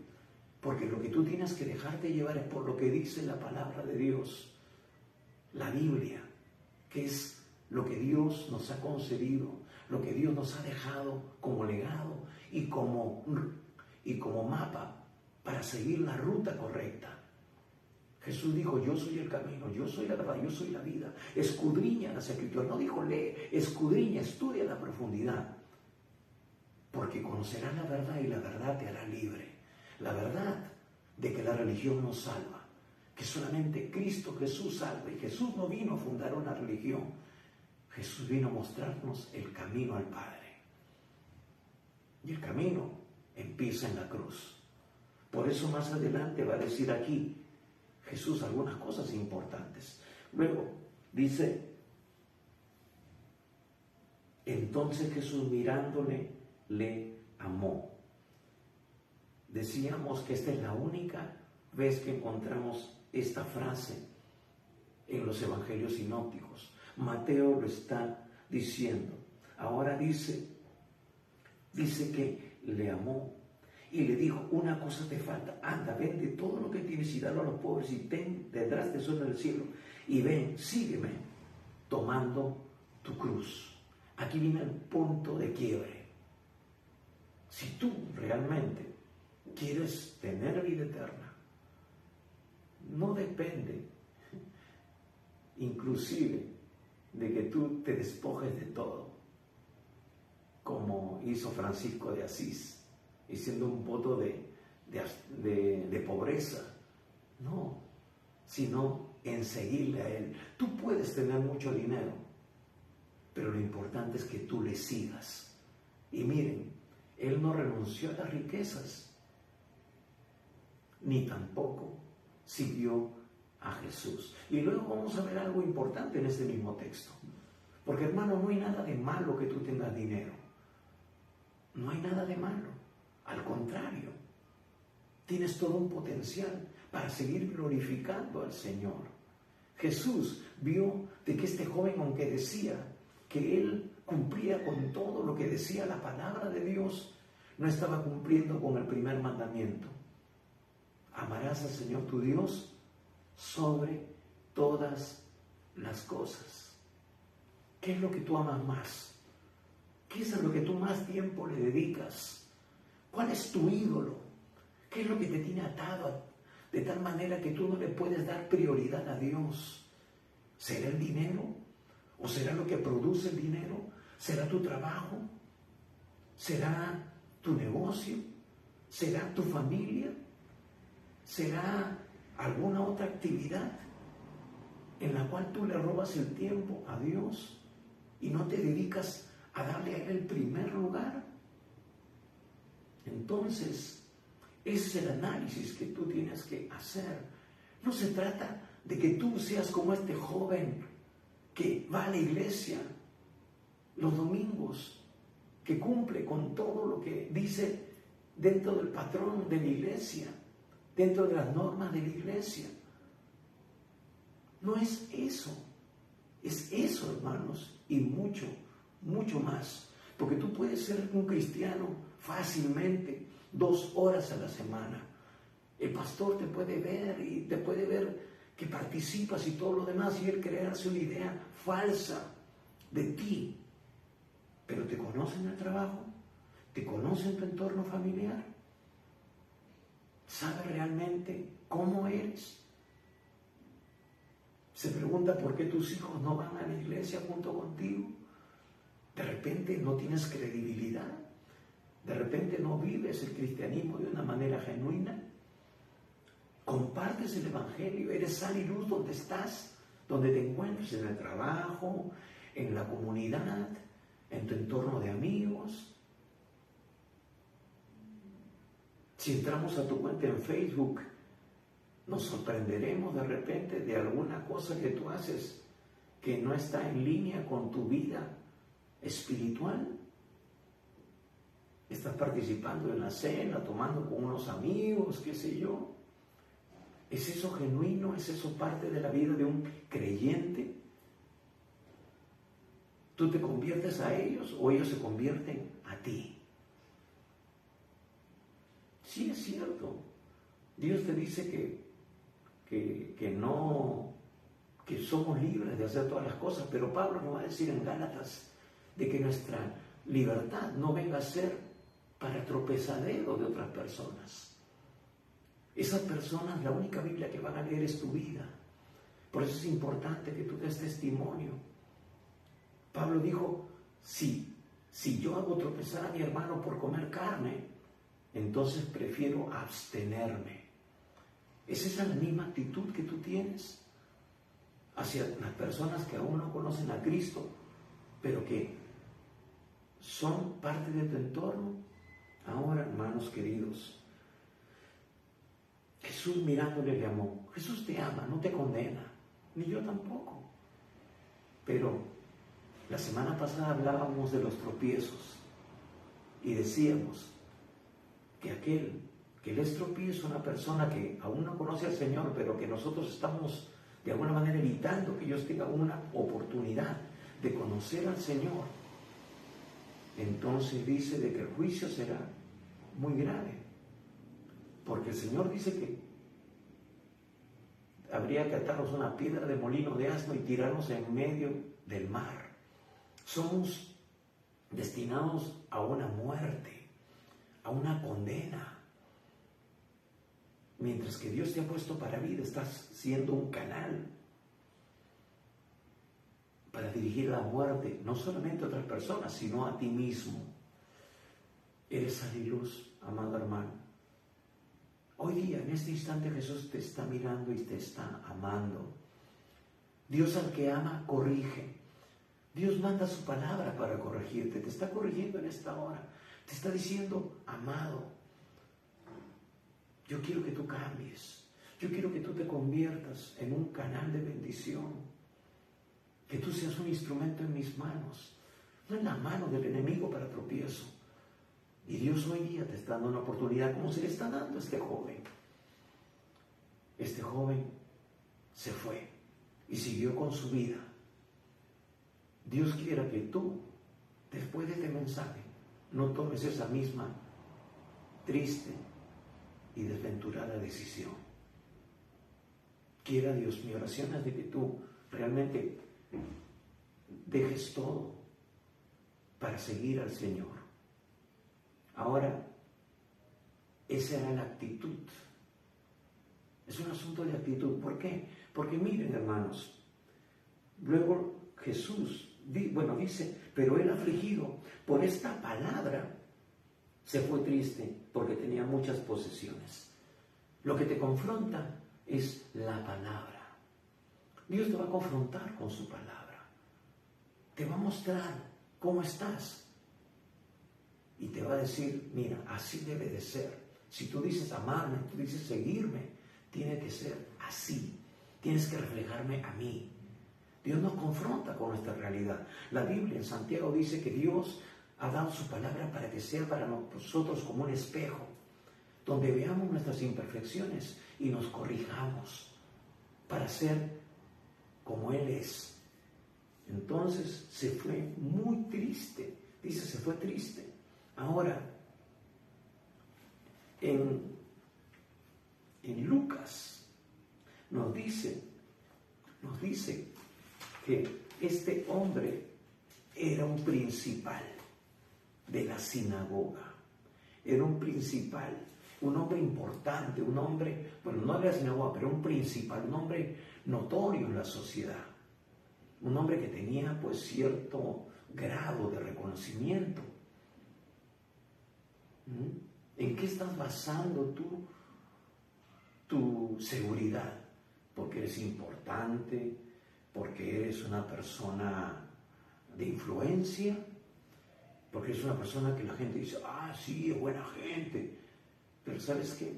porque lo que tú tienes que dejarte llevar es por lo que dice la palabra de Dios, la Biblia, que es lo que Dios nos ha concedido, lo que Dios nos ha dejado como legado y como mapa para seguir la ruta correcta. Jesús dijo, yo soy el camino, yo soy la verdad, yo soy la vida. Escudriña las Escrituras. No dijo lee, escudriña, estudia la profundidad. Porque conocerás la verdad y la verdad te hará libre. La verdad de que la religión no salva, que solamente Cristo Jesús salva. Y Jesús no vino a fundar una religión. Jesús vino a mostrarnos el camino al Padre. Y el camino empieza en la cruz. Por eso más adelante va a decir aquí Jesús algunas cosas importantes. Luego dice, entonces Jesús mirándole, le amó. Decíamos que esta es la única vez que encontramos esta frase en los evangelios sinópticos. Mateo lo está diciendo. Ahora dice que le amó. Y le dijo, una cosa te falta, anda, vende todo lo que tienes y dalo a los pobres y tendrás tesoro en el cielo. Y ven, sígueme, tomando tu cruz. Aquí viene el punto de quiebre. Si tú realmente quieres tener vida eterna, no depende, inclusive, de que tú te despojes de todo, como hizo Francisco de Asís, haciendo un voto de pobreza. No, sino en seguirle a Él. Tú puedes tener mucho dinero, pero lo importante es que tú le sigas. Y miren, Él no renunció a las riquezas, ni tampoco siguió a Jesús. Y luego vamos a ver algo importante en este mismo texto. Porque hermano, no hay nada de malo que tú tengas dinero. No hay nada de malo. Al contrario, tienes todo un potencial para seguir glorificando al Señor. Jesús vio de que este joven, aunque decía que él cumplía con todo lo que decía la palabra de Dios, no estaba cumpliendo con el primer mandamiento. Amarás al Señor tu Dios sobre todas las cosas. ¿Qué es lo que tú amas más? ¿Qué es a lo que tú más tiempo le dedicas? ¿Cuál es tu ídolo? ¿Qué es lo que te tiene atado de tal manera que tú no le puedes dar prioridad a Dios? ¿Será el dinero? ¿O será lo que produce el dinero? ¿Será tu trabajo? ¿Será tu negocio? ¿Será tu familia? ¿Será alguna otra actividad en la cual tú le robas el tiempo a Dios y no te dedicas a darle a Él el primer lugar? Entonces, ese es el análisis que tú tienes que hacer. No se trata de que tú seas como este joven que va a la iglesia los domingos, que cumple con todo lo que dice dentro del patrón de la iglesia, dentro de las normas de la iglesia. No es eso. Es eso, hermanos, y mucho, mucho más. Porque tú puedes ser un cristiano fácilmente 2 horas a la semana. El pastor te puede ver y te puede ver que participas y todo lo demás, y él crearse una idea falsa de ti. Pero ¿te conoce en el trabajo? ¿Te conoce en tu entorno familiar? ¿Sabe realmente cómo eres? Se pregunta por qué tus hijos no van a la iglesia junto contigo. De repente no tienes credibilidad. De repente no vives el cristianismo de una manera genuina. Compartes el evangelio, eres sal y luz donde estás, donde te encuentres, en el trabajo, en la comunidad, en tu entorno de amigos. Si entramos a tu cuenta en Facebook, nos sorprenderemos de repente de alguna cosa que tú haces que no está en línea con tu vida espiritual. Estás participando en la cena, tomando con unos amigos, qué sé yo. ¿Es eso genuino? ¿Es eso parte de la vida de un creyente? ¿Tú te conviertes a ellos o ellos se convierten a ti? Sí, es cierto. Dios te dice que somos libres de hacer todas las cosas, pero Pablo nos va a decir en Gálatas de que nuestra libertad no venga a ser para tropezadero de otras personas. Esas personas, la única Biblia que van a leer es tu vida. Por eso es importante que tú des testimonio. Pablo dijo, si yo hago tropezar a mi hermano por comer carne, entonces prefiero abstenerme. ¿Es esa la misma actitud que tú tienes hacia las personas que aún no conocen a Cristo, pero que son parte de tu entorno? Ahora, hermanos queridos, Jesús mirándole le amó. Jesús te ama, no te condena, ni yo tampoco. Pero la semana pasada hablábamos de los tropiezos y decíamos que aquel que les tropieza una persona que aún no conoce al Señor, pero que nosotros estamos de alguna manera evitando que ellos tengan una oportunidad de conocer al Señor, entonces dice de que el juicio será muy grave. Porque el Señor dice que habría que atarnos una piedra de molino de asno y tirarnos en medio del mar. Somos destinados a una muerte, a una condena. Mientras que Dios te ha puesto para vida, estás siendo un canal para dirigir la muerte, no solamente a otras personas, sino a ti mismo. Eres sal y luz, amado hermano. Hoy día, en este instante, Jesús te está mirando y te está amando. Dios al que ama, corrige. Dios manda su palabra para corregirte. Te está corrigiendo en esta hora. Te está diciendo, amado, yo quiero que tú cambies. Yo quiero que tú te conviertas en un canal de bendición. Que tú seas un instrumento en mis manos, no en la mano del enemigo para tropiezo. Y Dios hoy día te está dando una oportunidad como se le está dando a este joven. Este joven se fue y siguió con su vida. Dios quiera que tú, después de este mensaje, no tomes esa misma triste y desventurada decisión. Quiera Dios, mi oración es de que tú realmente dejes todo para seguir al Señor. Ahora, esa era la actitud. Es un asunto de actitud. ¿Por qué? Porque miren, hermanos, luego Jesús, dice, pero él afligido por esta palabra se fue triste porque tenía muchas posesiones. Lo que te confronta es la palabra. Dios te va a confrontar con su palabra. Te va a mostrar cómo estás. Y te va a decir, mira, así debe de ser. Si tú dices amarme, tú dices seguirme, tiene que ser así. Tienes que reflejarme a mí. Dios nos confronta con nuestra realidad. La Biblia en Santiago dice que Dios ha dado su palabra para que sea para nosotros como un espejo, donde veamos nuestras imperfecciones y nos corrijamos para ser como Él es. Entonces se fue muy triste. Dice, se fue triste. Ahora, en Lucas nos dice que este hombre era un principal de la sinagoga. Era un principal, un hombre importante, un hombre, bueno, no de la sinagoga, pero un principal, un hombre notorio en la sociedad. Un hombre que tenía pues cierto grado de reconocimiento. ¿En qué estás basando tu seguridad? Porque eres importante, porque eres una persona de influencia, porque eres una persona que la gente dice, ah, sí, es buena gente. Pero ¿sabes qué?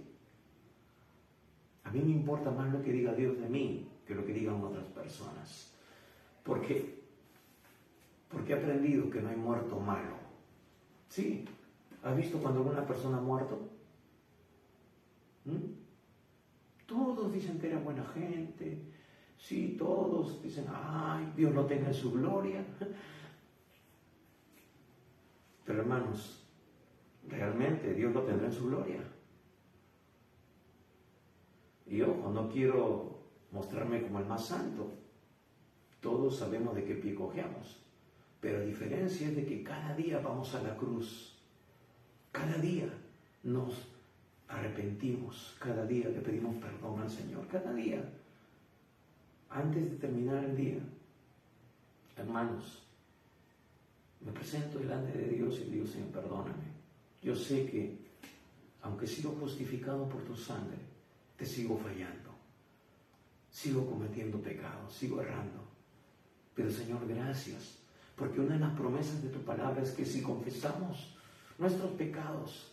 A mí me importa más lo que diga Dios de mí que lo que digan otras personas. Porque he aprendido que no hay muerto malo. ¿Sí? ¿Has visto cuando una persona ha muerto? Todos dicen que era buena gente. Sí, todos dicen, ay, Dios lo tenga en su gloria. Pero hermanos, realmente Dios lo tendrá en su gloria. Y ojo, no quiero mostrarme como el más santo. Todos sabemos de qué pie cojeamos. Pero la diferencia es de que cada día vamos a la cruz. Cada día nos arrepentimos. Cada día le pedimos perdón al Señor. Cada día. Antes de terminar el día, hermanos, me presento delante de Dios y digo, Señor, perdóname. Yo sé que, aunque he sido justificado por tu sangre, te sigo fallando. Sigo cometiendo pecados, sigo errando. Pero, Señor, gracias, porque una de las promesas de tu palabra es que si confesamos nuestros pecados,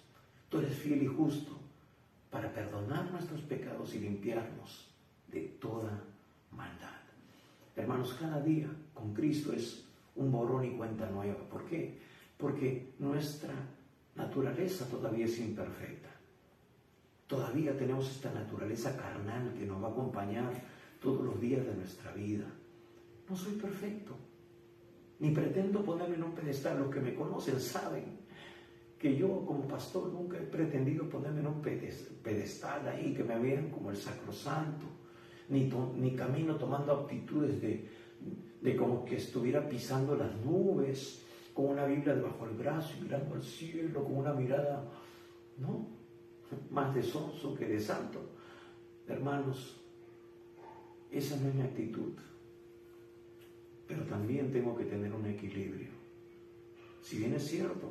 tú eres fiel y justo para perdonar nuestros pecados y limpiarnos de toda maldad. Hermanos, cada día con Cristo es un borrón y cuenta nueva. ¿Por qué? Porque nuestra naturaleza todavía es imperfecta. Todavía tenemos esta naturaleza carnal que nos va a acompañar todos los días de nuestra vida. No soy perfecto, ni pretendo ponerme en un pedestal. Los que me conocen saben que yo como pastor nunca he pretendido ponerme en un pedestal ahí, que me vean como el sacrosanto, ni camino tomando actitudes de como que estuviera pisando las nubes, con una Biblia debajo del brazo y mirando al cielo, con una mirada, no, más de sonso que de santo. Hermanos, esa no es mi actitud. Pero también tengo que tener un equilibrio. Si bien es cierto,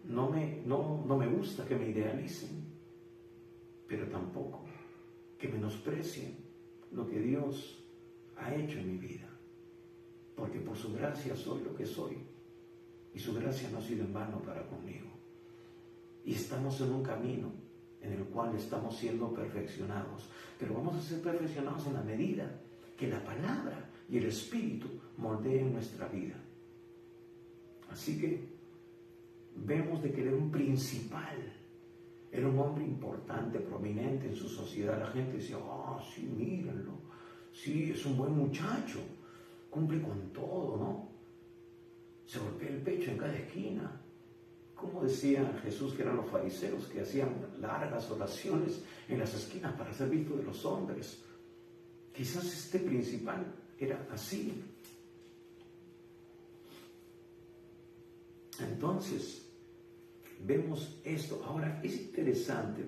no me gusta que me idealicen, pero tampoco que menosprecien lo que Dios ha hecho en mi vida. Porque por su gracia soy lo que soy. Y su gracia no ha sido en vano para conmigo. Y estamos en un camino en el cual estamos siendo perfeccionados. Pero vamos a ser perfeccionados en la medida que la palabra y el Espíritu moldeen nuestra vida. Así que vemos de que era un principal, era un hombre importante, prominente en su sociedad. La gente decía, sí, mírenlo, sí, es un buen muchacho, cumple con todo, ¿no? Se golpea el pecho en cada esquina. Como decía Jesús que eran los fariseos que hacían largas oraciones en las esquinas para ser visto de los hombres. Quizás este principal era así. Entonces, vemos esto. Ahora, es interesante,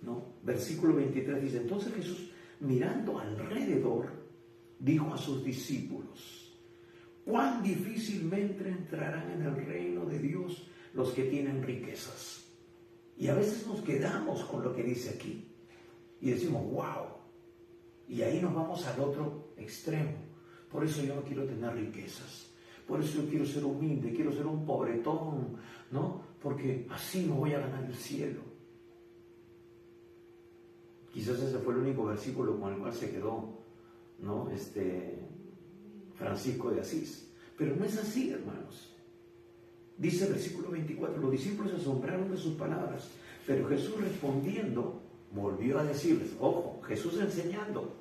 ¿no? Versículo 23 dice, entonces Jesús, mirando alrededor, dijo a sus discípulos, cuán difícilmente entrarán en el reino de Dios los que tienen riquezas. Y a veces nos quedamos con lo que dice aquí y decimos, wow, y ahí nos vamos al otro extremo. Por eso yo no quiero tener riquezas, por eso yo quiero ser humilde, quiero ser un pobretón, ¿no? Porque así me voy a ganar el cielo. Quizás ese fue el único versículo con el cual se quedó, ¿no? Francisco de Asís. Pero no es así, hermanos. Dice el versículo 24, los discípulos se asombraron de sus palabras, pero Jesús respondiendo volvió a decirles, ojo, Jesús enseñando,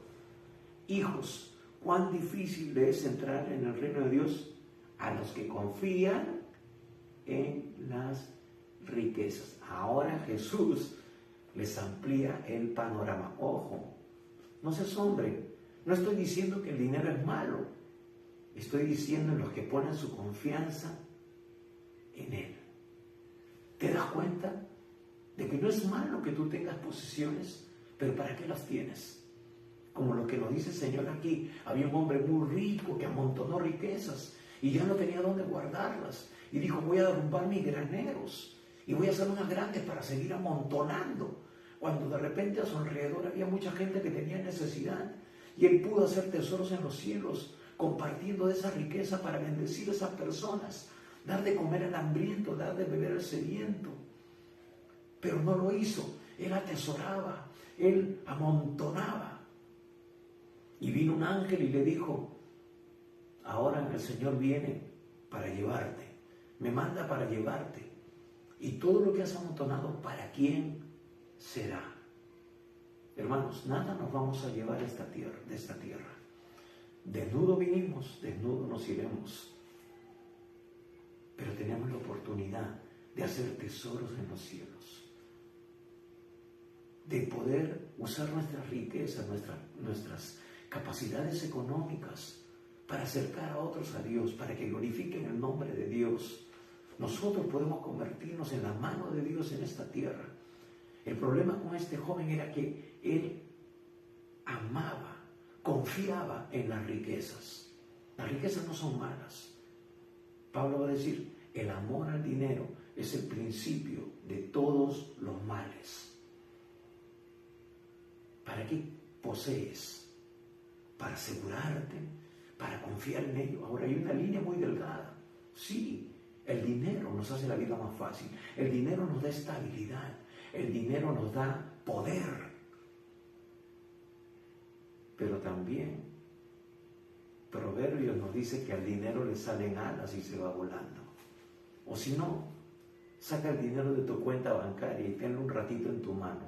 hijos, cuán difícil le es entrar en el reino de Dios a los que confían en las riquezas. Ahora Jesús les amplía el panorama. Ojo, no se asombre. No estoy diciendo que el dinero es malo. Estoy diciendo en los que ponen su confianza en Él. ¿Te das cuenta de que no es malo que tú tengas posesiones? Pero ¿para qué las tienes? Como lo que nos dice el Señor aquí. Había un hombre muy rico que amontonó riquezas y ya no tenía dónde guardarlas. Y dijo, voy a derrumbar mis graneros y voy a hacer unas grandes para seguir amontonando. Cuando de repente a su alrededor había mucha gente que tenía necesidad y él pudo hacer tesoros en los cielos, compartiendo de esa riqueza para bendecir a esas personas, dar de comer al hambriento, dar de beber al sediento. Pero no lo hizo. Él atesoraba, él amontonaba. Y vino un ángel y le dijo, ahora el Señor viene para llevarte, me manda para llevarte. Y todo lo que has amontonado, ¿para quién será? Hermanos, nada nos vamos a llevar de esta tierra. Desnudo vinimos, desnudo nos iremos. Pero tenemos la oportunidad de hacer tesoros en los cielos, de poder usar nuestras riquezas, nuestras capacidades económicas para acercar a otros a Dios, para que glorifiquen el nombre de Dios. Nosotros podemos convertirnos en la mano de Dios en esta tierra. El problema con este joven era que él amaba, confiaba en las riquezas. Las riquezas no son malas. Pablo va a decir, el amor al dinero es el principio de todos los males. ¿Para qué posees? Para asegurarte, para confiar en ello. Ahora hay una línea muy delgada. Sí, el dinero nos hace la vida más fácil. El dinero nos da estabilidad. El dinero nos da poder. Pero también Proverbios nos dice que al dinero le salen alas y se va volando. O si no, saca el dinero de tu cuenta bancaria y tenlo un ratito en tu mano.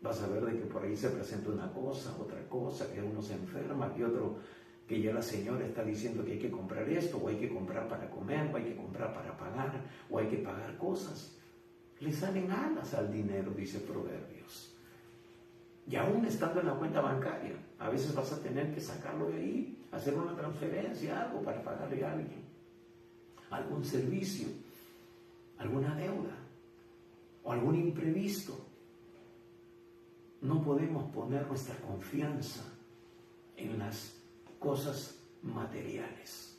Vas a ver de que por ahí se presenta una cosa, otra cosa, que uno se enferma, que otro, que ya la señora está diciendo que hay que comprar esto, o hay que comprar para comer, o hay que comprar para pagar, o hay que pagar cosas. Le salen alas al dinero, dice Proverbios. Y aún estando en la cuenta bancaria, a veces vas a tener que sacarlo de ahí, hacer una transferencia, algo para pagarle a alguien, algún servicio, alguna deuda, o algún imprevisto. No podemos poner nuestra confianza en las cosas materiales,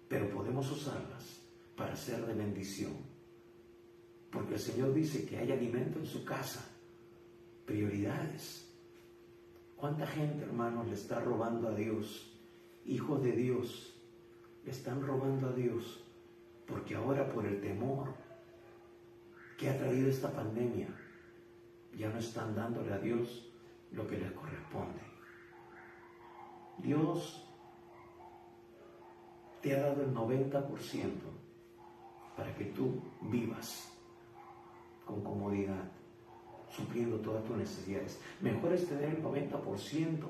pero podemos usarlas para ser de bendición, porque el Señor dice que hay alimento en su casa. Prioridades. ¿Cuánta gente, hermanos, le está robando a Dios? Hijos de Dios le están robando a Dios, porque ahora por el temor que ha traído esta pandemia, ya no están dándole a Dios lo que les corresponde. Dios te ha dado el 90% para que tú vivas con comodidad, supliendo todas tus necesidades. Mejor es tener el 90%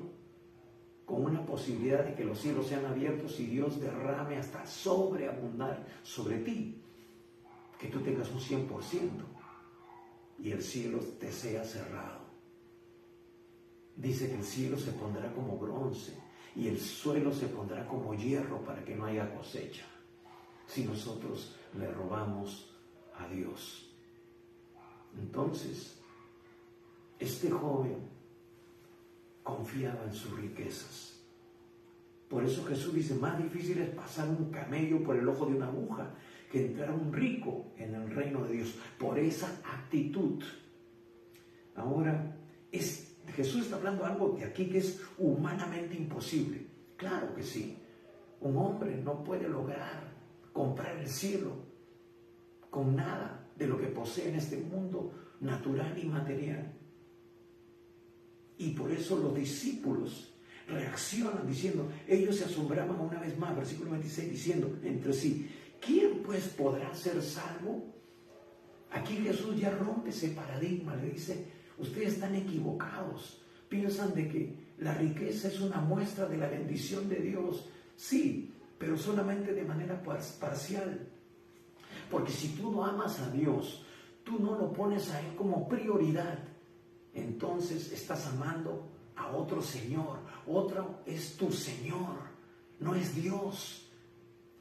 con una posibilidad de que los cielos sean abiertos y Dios derrame hasta sobreabundar sobre ti, que tú tengas un 100% y el cielo te sea cerrado. Dice que el cielo se pondrá como bronce y el suelo se pondrá como hierro para que no haya cosecha, si nosotros le robamos a Dios. Entonces, este joven confiaba en sus riquezas. Por eso Jesús dice, más difícil es pasar un camello por el ojo de una aguja que entrar un rico en el reino de Dios. Por esa actitud. Ahora, Jesús está hablando algo de aquí que es humanamente imposible. Claro que sí. Un hombre no puede lograr comprar el cielo con nada de lo que posee en este mundo natural y material. Y por eso los discípulos reaccionan diciendo, ellos se asombraban una vez más, versículo 26, diciendo entre sí, ¿quién pues podrá ser salvo? Aquí Jesús ya rompe ese paradigma, le dice, ustedes están equivocados, piensan de que la riqueza es una muestra de la bendición de Dios. Sí, pero solamente de manera parcial. Porque si tú no amas a Dios, tú no lo pones a Él como prioridad, entonces estás amando a otro Señor. Otro es tu Señor, no es Dios.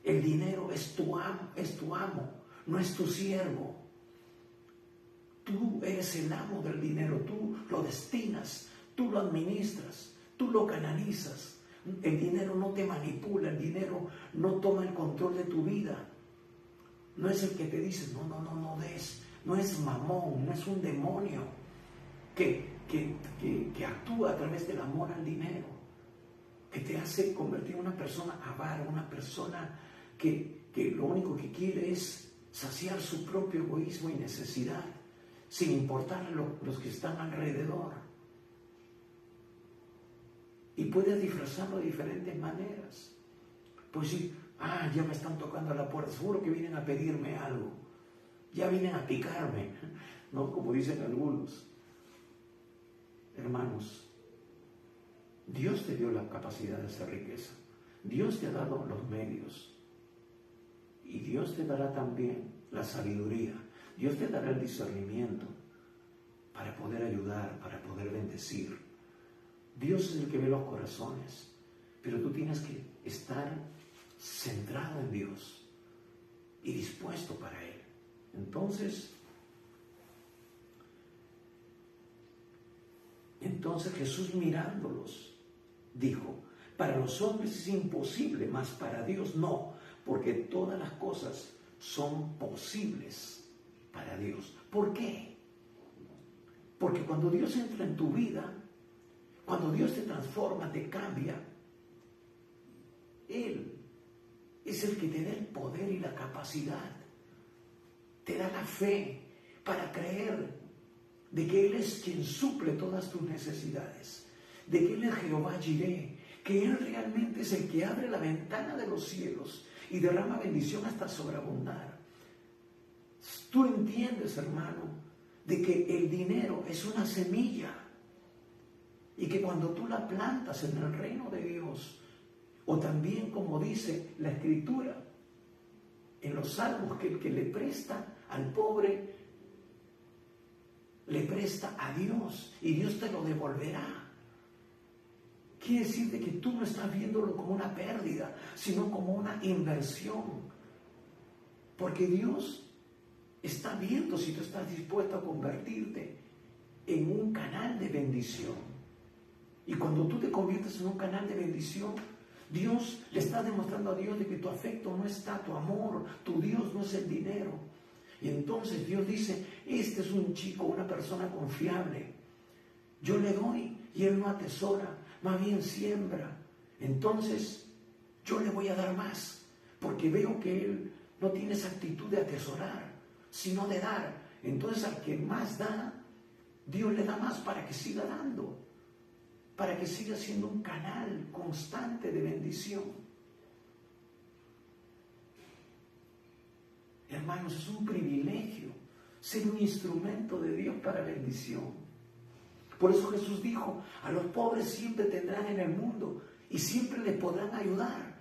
El dinero es tu amo, no es tu siervo. Tú eres el amo del dinero, tú lo destinas, tú lo administras, tú lo canalizas. El dinero no te manipula, el dinero no toma el control de tu vida. No es el que te dice, no des, no es Mamón, no es un demonio que actúa a través del amor al dinero, que te hace convertir en una persona avara, una persona que lo único que quiere es saciar su propio egoísmo y necesidad, sin importar los que están alrededor. Y puedes disfrazarlo de diferentes maneras. Pues sí, ya me están tocando a la puerta, seguro que vienen a pedirme algo, ya vienen a picarme, ¿no? Como dicen algunos. Hermanos, Dios te dio la capacidad de hacer riqueza, Dios te ha dado los medios, y Dios te dará también la sabiduría, Dios te dará el discernimiento para poder ayudar, para poder bendecir. Dios es el que ve los corazones, pero tú tienes que estar centrado en Dios y dispuesto para Él. Entonces Jesús, mirándolos, dijo: para los hombres es imposible, mas para Dios no, porque todas las cosas son posibles para Dios. ¿Por qué? Porque cuando Dios entra en tu vida, cuando Dios te transforma, te cambia, Él es el que te da el poder y la capacidad, te da la fe para creer de que Él es quien suple todas tus necesidades, de que Él es Jehová Jireh, que Él realmente es el que abre la ventana de los cielos y derrama bendición hasta sobreabundar. Tú entiendes, hermano, de que el dinero es una semilla y que cuando tú la plantas en el reino de Dios, o también como dice la Escritura en los Salmos, que el que le presta al pobre, le presta a Dios y Dios te lo devolverá. Quiere decir de que tú no estás viéndolo como una pérdida, sino como una inversión. Porque Dios está viendo si tú estás dispuesto a convertirte en un canal de bendición. Y cuando tú te conviertes en un canal de bendición, Dios le está demostrando a Dios de que tu afecto no está, tu amor, tu Dios no es el dinero. Y entonces Dios dice: este es un chico, una persona confiable. Yo le doy y él no atesora, más bien siembra. Entonces yo le voy a dar más, porque veo que él no tiene esa actitud de atesorar, sino de dar. Entonces al que más da, Dios le da más para que siga dando, para que siga siendo un canal constante de bendición. Hermanos, es un privilegio ser un instrumento de Dios para bendición. Por eso Jesús dijo: a los pobres siempre tendrán en el mundo y siempre le podrán ayudar.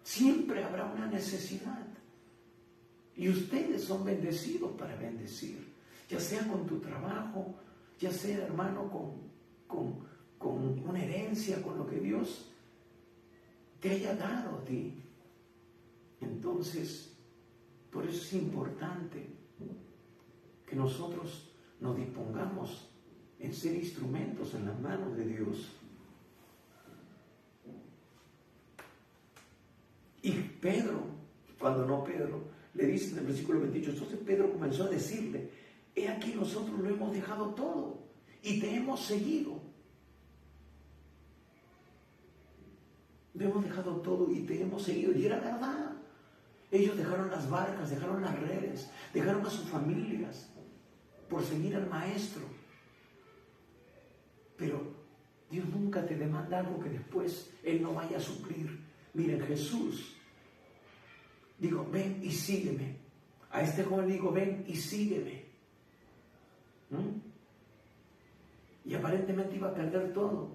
Siempre habrá una necesidad. Y ustedes son bendecidos para bendecir, ya sea con tu trabajo, ya sea, hermano, con una herencia, con lo que Dios te haya dado a ti. Entonces, por eso es importante que nosotros nos dispongamos en ser instrumentos en las manos de Dios. Y Pedro, le dice en el versículo 28, entonces Pedro comenzó a decirle: he aquí, nosotros lo hemos dejado todo y te hemos seguido. Lo hemos dejado todo y te hemos seguido. Y era verdad. Ellos dejaron las barcas, dejaron las redes, dejaron a sus familias por seguir al Maestro. Pero Dios nunca te demanda algo que después Él no vaya a suplir. Miren, Jesús dijo: ven y sígueme. A este joven digo: ven y sígueme. aparentemente iba a perder todo.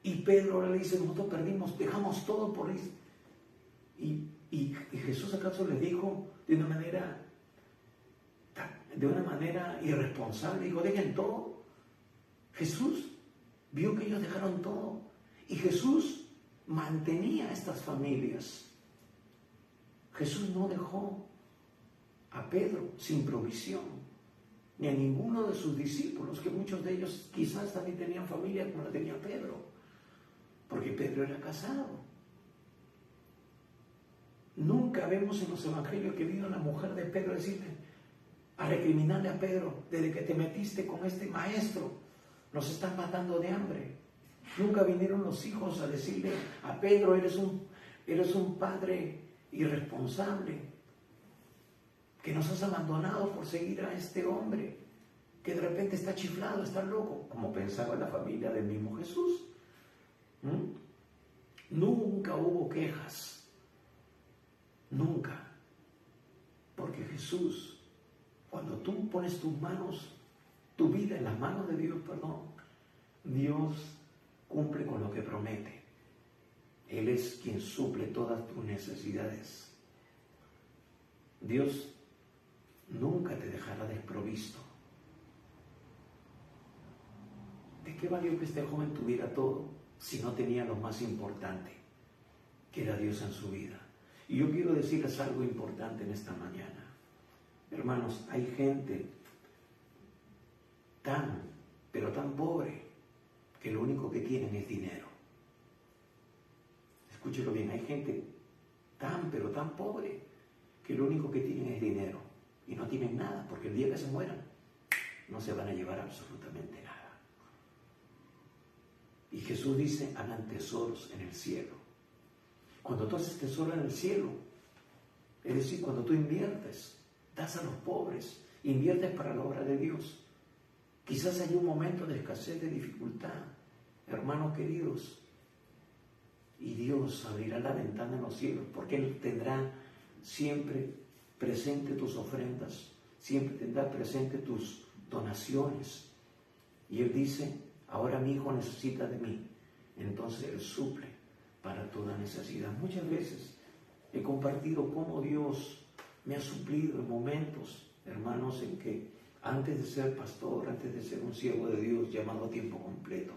Y Pedro le dice, nosotros perdimos, dejamos todo por ir. Y Jesús acaso le dijo de una manera irresponsable, dijo, dejen todo. Jesús vio que ellos dejaron todo. Y Jesús mantenía a estas familias. Jesús no dejó a Pedro sin provisión, ni a ninguno de sus discípulos, que muchos de ellos quizás también tenían familia como la tenía Pedro, porque Pedro era casado. Nunca vemos en los evangelios que vino la mujer de Pedro decirle, a recriminarle a Pedro, desde que te metiste con este maestro, nos están matando de hambre. Nunca vinieron los hijos a decirle a Pedro, eres un padre irresponsable, que nos has abandonado por seguir a este hombre, que de repente está chiflado, está loco, como pensaba la familia del mismo Jesús. Nunca hubo quejas, nunca, porque Jesús, cuando tú pones tu vida en las manos de Dios, Dios cumple con lo que promete. Él es quien suple todas tus necesidades. Dios nunca te dejará desprovisto. ¿De qué valió que este joven tuviera todo si no tenía lo más importante, que era Dios en su vida? Y yo quiero decirles algo importante en esta mañana. Hermanos, hay gente pero tan pobre, que lo único que tienen es dinero. Escúchelo bien, hay gente pero tan pobre, que lo único que tienen es dinero. Y no tienen nada, porque el día que se mueran, no se van a llevar absolutamente nada. Y Jesús dice, hagan tesoros en el cielo. Cuando tú haces tesoro en el cielo, es decir, cuando tú inviertes, das a los pobres, inviertes para la obra de Dios. Quizás haya un momento de escasez, de dificultad, hermanos queridos, y Dios abrirá la ventana en los cielos, porque Él tendrá siempre presente tus ofrendas, siempre tendrá presente tus donaciones. Y Él dice, ahora mi hijo necesita de mí, entonces Él suple para toda necesidad. Muchas veces he compartido cómo Dios me ha suplido en momentos, hermanos, en que antes de ser pastor, antes de ser un siervo de Dios llamado a tiempo completo,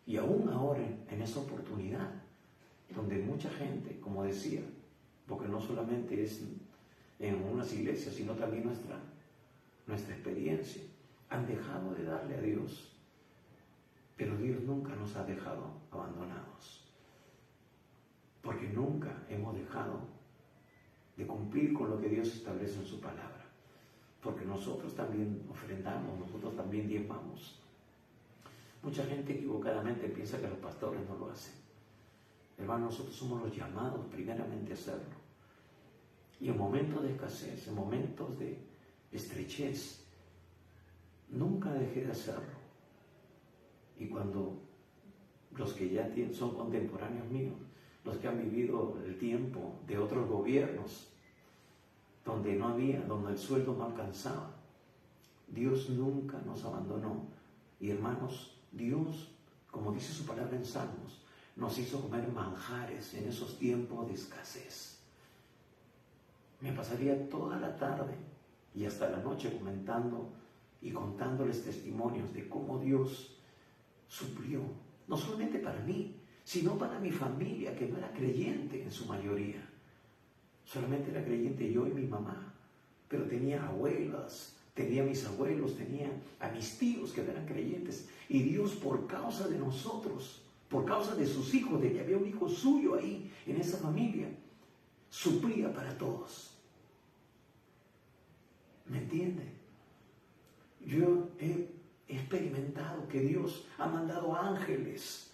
y aún ahora en esa oportunidad, donde mucha gente, como decía, porque no solamente es en unas iglesias, sino también nuestra experiencia, han dejado de darle a Dios, pero Dios nunca nos ha dejado abandonados, porque nunca hemos dejado de cumplir con lo que Dios establece en su palabra. Porque nosotros también ofrendamos, nosotros también diezmamos. Mucha gente equivocadamente piensa que los pastores no lo hacen. Hermanos, nosotros somos los llamados primeramente a hacerlo. Y en momentos de escasez, en momentos de estrechez, nunca dejé de hacerlo. Y cuando los que ya son contemporáneos míos, los que han vivido el tiempo de otros gobiernos, donde el sueldo no alcanzaba, Dios nunca nos abandonó. Y hermanos, Dios, como dice su palabra en Salmos, nos hizo comer manjares en esos tiempos de escasez. Me pasaría toda la tarde y hasta la noche comentando y contándoles testimonios de cómo Dios suplió, no solamente para mí, sino para mi familia, que no era creyente en su mayoría. Solamente era creyente yo y mi mamá, pero tenía abuelas, tenía mis abuelos, tenía a mis tíos que no eran creyentes. Y Dios, por causa de nosotros, por causa de sus hijos, de que había un hijo suyo ahí en esa familia, suplía para todos. ¿Me entiende? Yo he experimentado que Dios ha mandado ángeles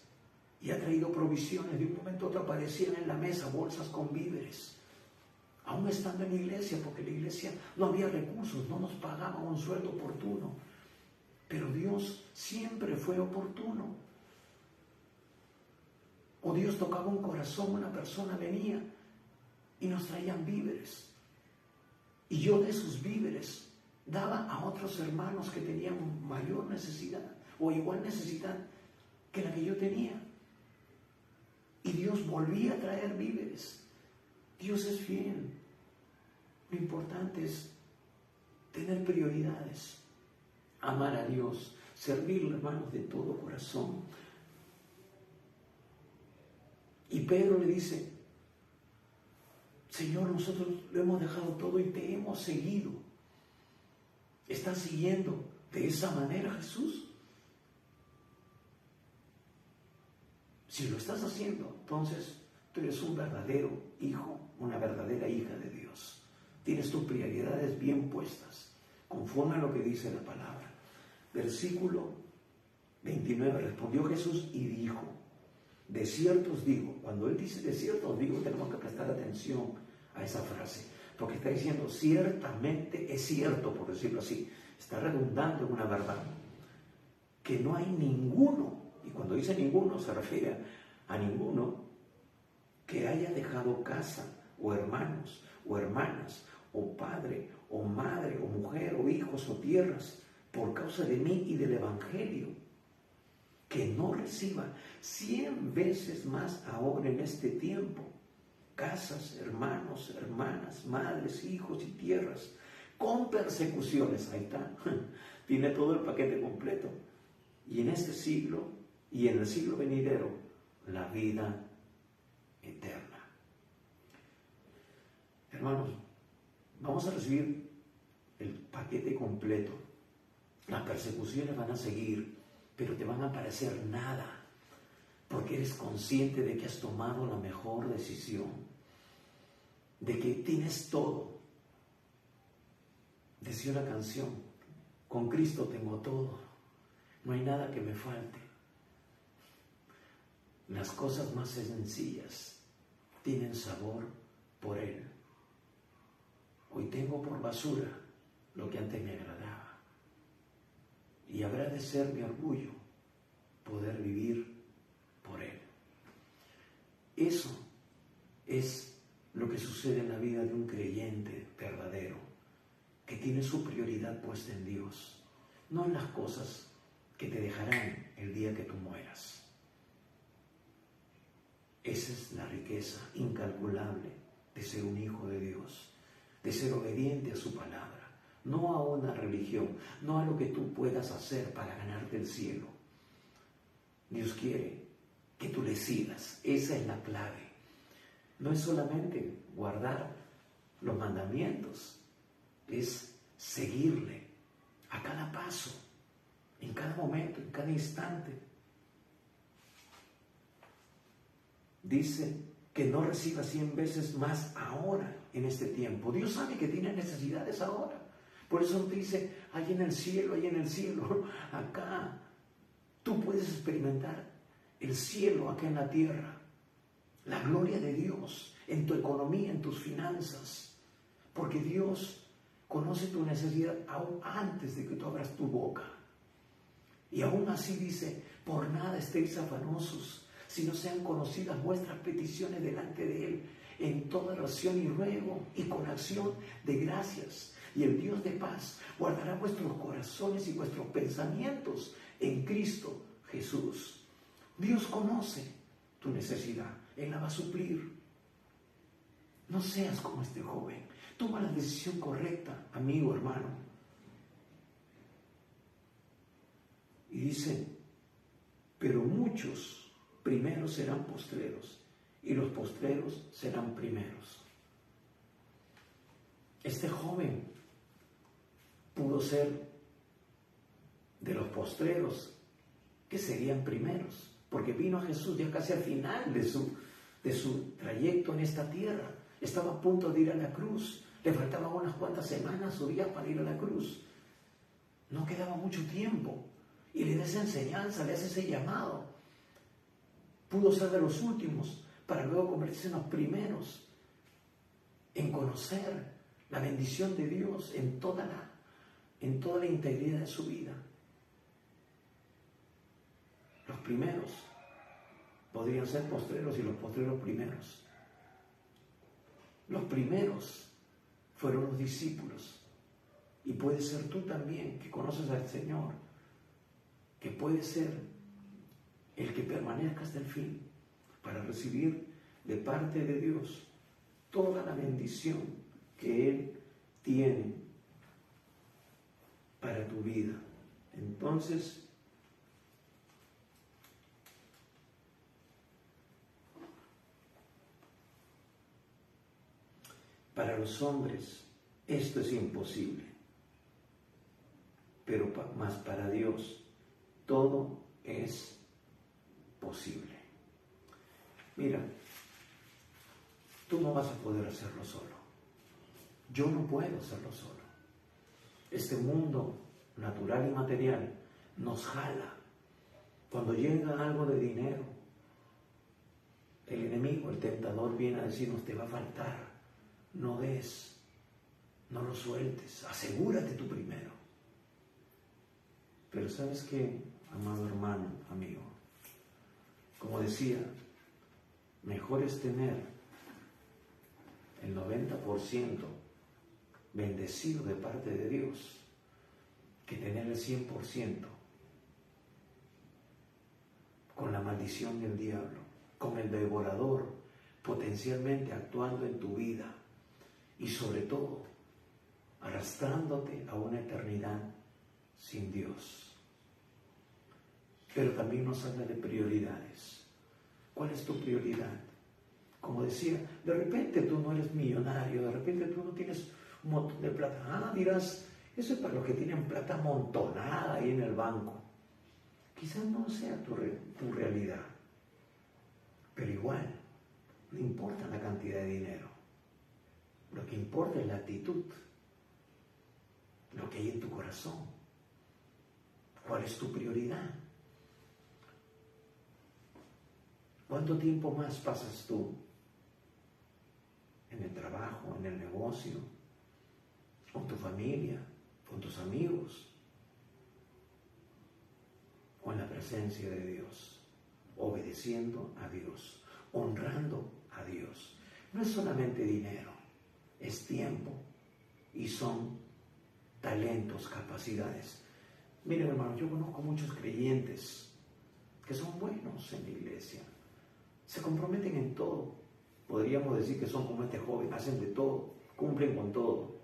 y ha traído provisiones. De un momento a otro aparecían en la mesa bolsas con víveres. Aún estando en la iglesia, porque la iglesia no había recursos, no nos pagaban un sueldo oportuno. Pero Dios siempre fue oportuno. O Dios tocaba un corazón, una persona venía y nos traían víveres. Y yo de esos víveres daba a otros hermanos que tenían mayor necesidad o igual necesidad que la que yo tenía. Y Dios volvía a traer víveres. Dios es fiel. Lo importante es tener prioridades, amar a Dios, servirle, hermanos, de todo corazón. Y Pedro le dice: Señor, nosotros lo hemos dejado todo y te hemos seguido. ¿Estás siguiendo de esa manera a Jesús? Si lo estás haciendo, entonces tú eres un verdadero hijo, una verdadera hija de Dios. Tienes tus prioridades bien puestas, conforme a lo que dice la palabra. Versículo 29, respondió Jesús y dijo: de cierto os digo. Cuando Él dice de cierto os digo, tenemos que prestar atención a esa frase, porque está diciendo ciertamente es cierto, por decirlo así. Está redundando en una verdad, que no hay ninguno, y cuando dice ninguno se refiere a ninguno que haya dejado casa, o hermanos, o hermanas, o padre, o madre, o mujer, o hijos, o tierras, por causa de mí y del Evangelio, que no reciba 100 veces más ahora en este tiempo, casas, hermanos, hermanas, madres, hijos y tierras, con persecuciones. Ahí está, tiene todo el paquete completo. Y en este siglo, y en el siglo venidero, la vida eterna. Hermanos, vamos a recibir el paquete completo. Las persecuciones van a seguir, pero te van a parecer nada, porque eres consciente de que has tomado la mejor decisión, de que tienes todo. Decía una canción: con Cristo tengo todo, no hay nada que me falte. Las cosas más sencillas tienen sabor por Él. Hoy tengo por basura lo que antes me agradaba, y habrá de ser mi orgullo poder vivir por Él. Eso es lo que sucede en la vida de un creyente verdadero, que tiene su prioridad puesta en Dios, no en las cosas que te dejarán el día que tú mueras. Esa es la riqueza incalculable de ser un hijo de Dios, de ser obediente a su palabra, no a una religión, no a lo que tú puedas hacer para ganarte el cielo. Dios quiere que tú le sigas, esa es la clave. No es solamente guardar los mandamientos, es seguirle a cada paso, en cada momento, en cada instante. Dice que no reciba 100 veces más ahora, en este tiempo. Dios sabe que tiene necesidades ahora. Por eso dice, hay en el cielo, acá. Tú puedes experimentar el cielo acá en la tierra, la gloria de Dios en tu economía, en tus finanzas, porque Dios conoce tu necesidad aún antes de que tú abras tu boca. Y aún así dice: por nada estéis afanosos, si no sean conocidas vuestras peticiones delante de Él, en toda oración y ruego y con acción de gracias. Y el Dios de paz guardará vuestros corazones y vuestros pensamientos en Cristo Jesús. Dios conoce tu necesidad, Él la va a suplir. No seas como este joven. Toma la decisión correcta, amigo, hermano. Y dice: pero muchos primeros serán postreros, y los postreros serán primeros. Este joven pudo ser de los postreros, que serían primeros, porque vino a Jesús ya casi al final de su trayecto en esta tierra. Estaba a punto de ir a la cruz, le faltaban unas cuantas semanas o días para ir a la cruz. No quedaba mucho tiempo, y le da esa enseñanza, le hace ese llamado. Pudo ser de los últimos para luego convertirse en los primeros en conocer la bendición de Dios en toda la integridad de su vida. Los primeros podrían ser postreros y los postreros primeros. Los primeros fueron los discípulos Y puede ser tú también, que conoces al Señor, que puede ser el que permanezca hasta el fin para recibir de parte de Dios toda la bendición que Él tiene para tu vida. Entonces, para los hombres esto es imposible, pero más para Dios todo es posible. Mira, tú no vas a poder hacerlo solo. Yo no puedo hacerlo solo. Este mundo natural y material nos jala. Cuando llega algo de dinero, el enemigo, el tentador, viene a decirnos: te va a faltar, no des, no lo sueltes, asegúrate tú primero. Pero ¿sabes qué, amado hermano, amigo? Como decía, mejor es tener el 90% bendecido de parte de Dios que tener el 100% con la maldición del diablo, con el devorador potencialmente actuando en tu vida y sobre todo arrastrándote a una eternidad sin Dios. Pero también nos habla de prioridades. ¿Cuál es tu prioridad? Como decía, de repente tú no eres millonario, de repente tú no tienes un montón de plata. Dirás, eso es para los que tienen plata amontonada ahí en el banco. Quizás no sea tu realidad, pero igual, no importa la cantidad de dinero. Lo que importa es la actitud, lo que hay en tu corazón. ¿Cuál es tu prioridad? ¿Cuánto tiempo más pasas tú en el trabajo, en el negocio, con tu familia, con tus amigos, con la presencia de Dios, obedeciendo a Dios, honrando a Dios? No es solamente dinero, es tiempo y son talentos, capacidades. Miren, hermanos, yo conozco muchos creyentes que son buenos en la iglesia, se comprometen en todo. Podríamos decir que son como este joven, hacen de todo, cumplen con todo.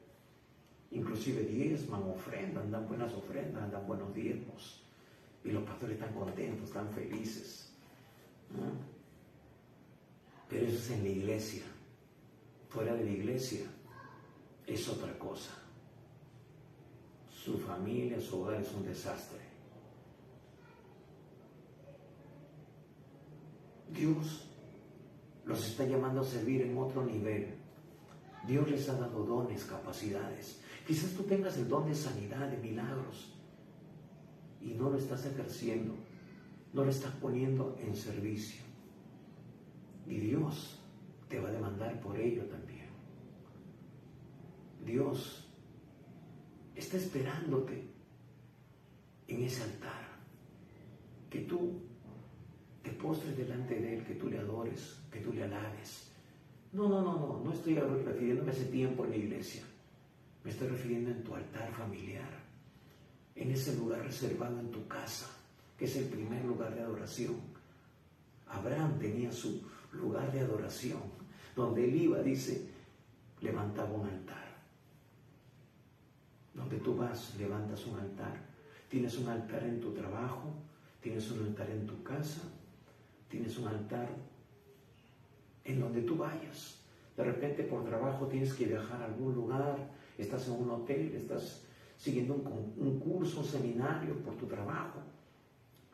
Inclusive diezman, ofrendan, dan buenas ofrendas, dan buenos diezmos. Y los pastores están contentos, están felices, ¿no? Pero eso es en la iglesia. Fuera de la iglesia es otra cosa. Su familia, su hogar es un desastre. Dios los está llamando a servir en otro nivel. Dios les ha dado dones, capacidades. Quizás tú tengas el don de sanidad, de milagros, y no lo estás ejerciendo, no lo estás poniendo en servicio. Y Dios te va a demandar por ello también. Dios está esperándote en ese altar, que tú te postres delante de Él, que tú le adores, que tú le alabes. No estoy refiriéndome a ese tiempo en la iglesia. Me estoy refiriendo en tu altar familiar, en ese lugar reservado en tu casa, que es el primer lugar de adoración. Abraham tenía su lugar de adoración, donde él iba, dice, levantaba un altar. Donde tú vas, levantas un altar. Tienes un altar en tu trabajo, tienes un altar en tu casa, tienes un altar en donde tú vayas. De repente por trabajo tienes que viajar a algún lugar, estás en un hotel, estás siguiendo un curso, un seminario por tu trabajo.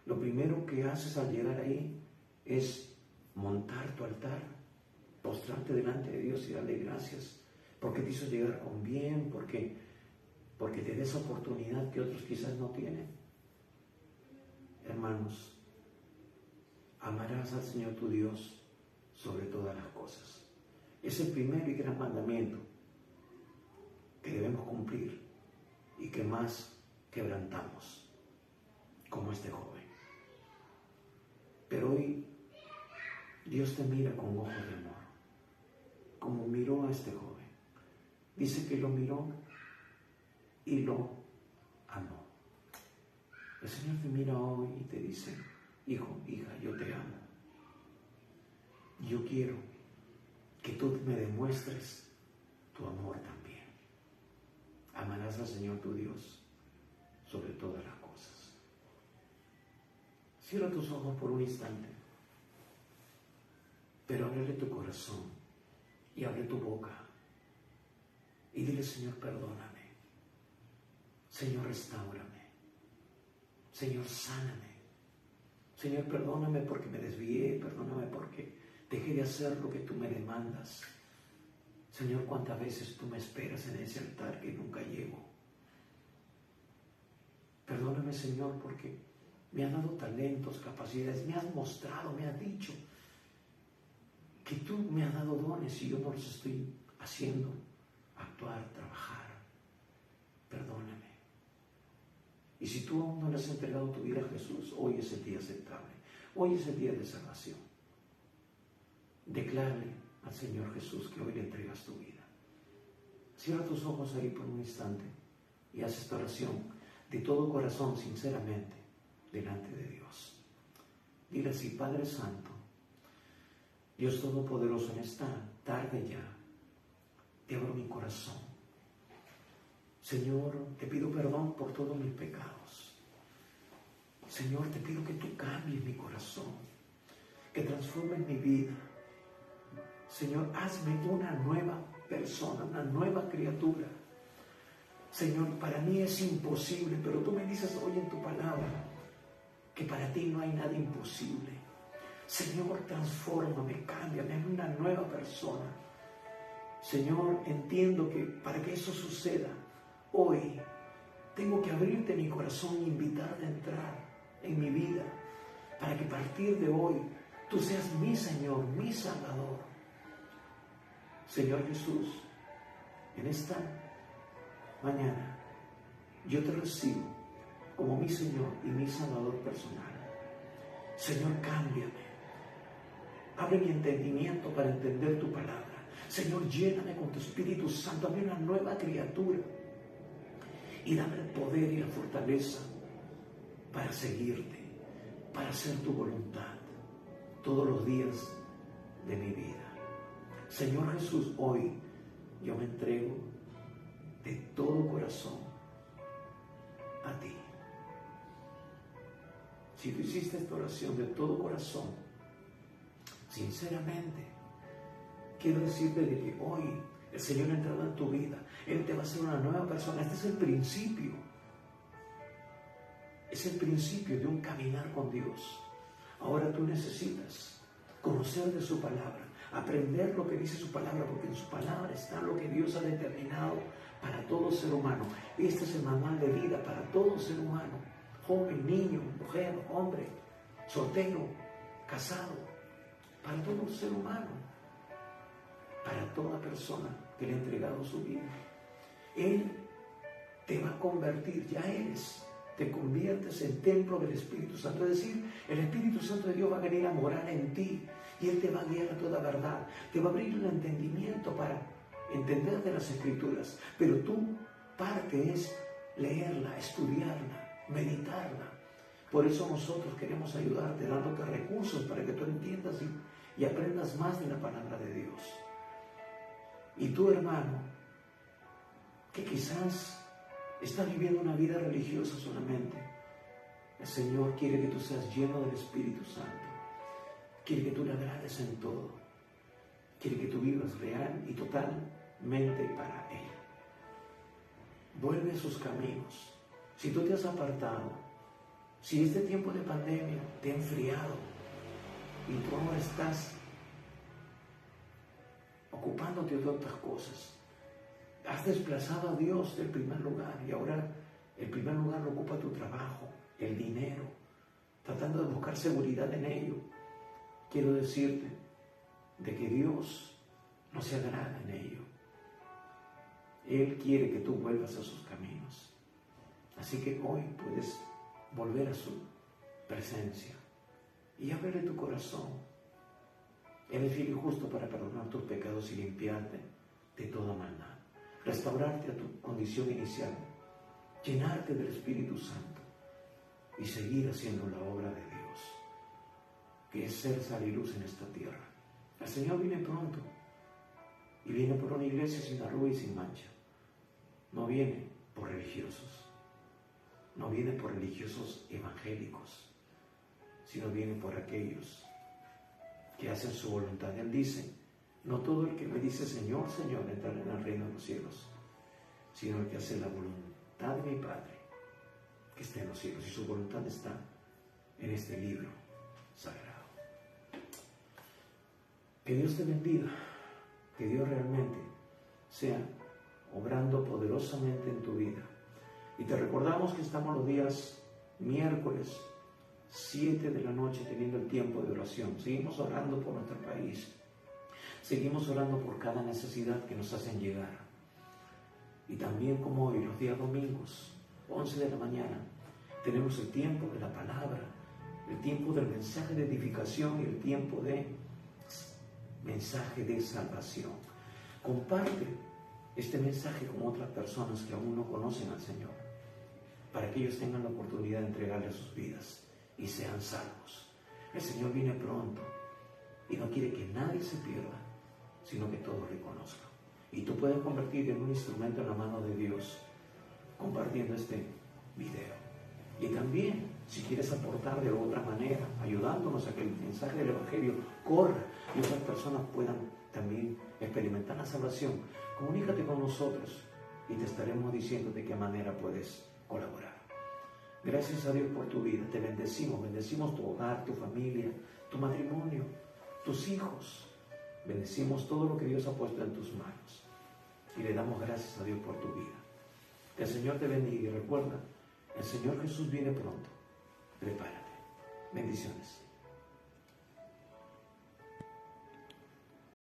Lo primero que haces al llegar ahí es montar tu altar, postrarte delante de Dios y darle gracias, porque te hizo llegar con bien, porque te des oportunidad que otros quizás no tienen. Hermanos, amarás al Señor tu Dios sobre todas las cosas. Es el primer y gran mandamiento que debemos cumplir y que más quebrantamos, como este joven. Pero hoy Dios te mira con ojos de amor, como miró a este joven. Dice que lo miró y lo amó. El Señor te mira hoy y te dice, hijo, hija, yo te amo. Yo quiero que tú me demuestres tu amor también. Amarás al Señor tu Dios sobre todas las cosas. Cierra tus ojos por un instante, pero ábrele tu corazón y abre tu boca y dile, Señor, perdóname. Señor, restáurame. Señor, sáname. Señor, perdóname porque me desvié, perdóname porque dejé de hacer lo que tú me demandas. Señor, cuántas veces tú me esperas en ese altar que nunca llego. Perdóname, Señor, porque me has dado talentos, capacidades, me has mostrado, me has dicho que tú me has dado dones y yo no los estoy haciendo actuar, trabajar. Perdóname. Y si tú aún no le has entregado tu vida a Jesús, hoy es el día aceptable. Hoy es el día de salvación. Declárale al Señor Jesús que hoy le entregas tu vida. Cierra tus ojos ahí por un instante y haz esta oración de todo corazón, sinceramente, delante de Dios. Dile así, Padre Santo, Dios Todopoderoso, en esta tarde ya, te abro mi corazón. Señor, te pido perdón por todos mis pecados. Señor, te pido que tú cambies mi corazón, que transformes mi vida. Señor, hazme una nueva persona, una nueva criatura. Señor, para mí es imposible, pero tú me dices hoy en tu palabra que para ti no hay nada imposible. Señor, transfórmame, cámbiame, hazme una nueva persona. Señor, entiendo que para que eso suceda, hoy tengo que abrirte mi corazón e invitarte a entrar en mi vida, para que a partir de hoy tú seas mi Señor, mi Salvador. Señor Jesús, en esta mañana yo te recibo como mi Señor y mi Salvador personal. Señor, cámbiame. Abre mi entendimiento para entender tu palabra. Señor, lléname con tu Espíritu Santo, hazme una nueva criatura y dame el poder y la fortaleza para seguirte, para hacer tu voluntad todos los días de mi vida. Señor Jesús, hoy yo me entrego de todo corazón a ti. Si tú hiciste esta oración de todo corazón, sinceramente, quiero decirte de que hoy el Señor ha entrado en tu vida. Él te va a hacer una nueva persona. Este es el principio. Es el principio de un caminar con Dios. Ahora tú necesitas conocer de su palabra, aprender lo que dice su palabra, porque en su palabra está lo que Dios ha determinado para todo ser humano. Este es el manual de vida para todo ser humano, joven, niño, mujer, hombre, soltero, casado, para todo ser humano, para toda persona que le ha entregado su vida. Él te va a convertir, ya eres, te conviertes en templo del Espíritu Santo. Es decir, el Espíritu Santo de Dios va a venir a morar en ti y Él te va a guiar a toda verdad. Te va a abrir el entendimiento para entender de las Escrituras. Pero tu parte es leerla, estudiarla, meditarla. Por eso nosotros queremos ayudarte dándote recursos para que tú entiendas y aprendas más de la palabra de Dios. Y tú, hermano, que quizás estás viviendo una vida religiosa solamente, el Señor quiere que tú seas lleno del Espíritu Santo. Quiere que tú le agrades en todo. Quiere que tú vivas real y totalmente para Él. Vuelve a sus caminos. Si tú te has apartado, si este tiempo de pandemia te ha enfriado y tú ahora estás ocupándote de otras cosas, has desplazado a Dios del primer lugar y ahora el primer lugar lo ocupa tu trabajo, el dinero, tratando de buscar seguridad en ello. Quiero decirte de que Dios no se agrada en ello. Él quiere que tú vuelvas a sus caminos. Así que hoy puedes volver a su presencia y abrirle tu corazón. Él es fiel y justo para perdonar tus pecados y limpiarte de toda maldad, restaurarte a tu condición inicial llenarte del Espíritu Santo y seguir haciendo la obra de Dios, que es ser sal y luz en esta tierra. El Señor viene pronto y viene por una iglesia sin arruga y sin mancha. No viene por religiosos, no viene por religiosos evangélicos, sino viene por aquellos que hacen su voluntad. Él dice, no todo el que me dice Señor, Señor entrará en el reino de los cielos, sino el que hace la voluntad de mi Padre que está en los cielos, y su voluntad está en este libro sagrado. Que Dios te bendiga, que Dios realmente sea obrando poderosamente en tu vida. Y te recordamos que estamos los días miércoles 7 de la noche teniendo el tiempo de oración. Seguimos orando por nuestro país, seguimos orando por cada necesidad que nos hacen llegar. Y también, como hoy, los días domingos 11 de la mañana, tenemos el tiempo de la palabra, el tiempo del mensaje de edificación y el tiempo de mensaje de salvación. Comparte este mensaje con otras personas que aún no conocen al Señor, para que ellos tengan la oportunidad de entregarle sus vidas y sean salvos. El Señor viene pronto y no quiere que nadie se pierda, sino que todos le conozcan. Y tú puedes convertirte en un instrumento en la mano de Dios compartiendo este video. Y también, si quieres aportar de otra manera, ayudándonos a que el mensaje del Evangelio corra y otras personas puedan también experimentar la salvación, comunícate con nosotros y te estaremos diciendo de qué manera puedes colaborar. Gracias a Dios por tu vida, te bendecimos tu hogar, tu familia, tu matrimonio, tus hijos. Bendecimos todo lo que Dios ha puesto en tus manos y le damos gracias a Dios por tu vida. Que el Señor te bendiga y recuerda, el Señor Jesús viene pronto. Prepárate. Bendiciones.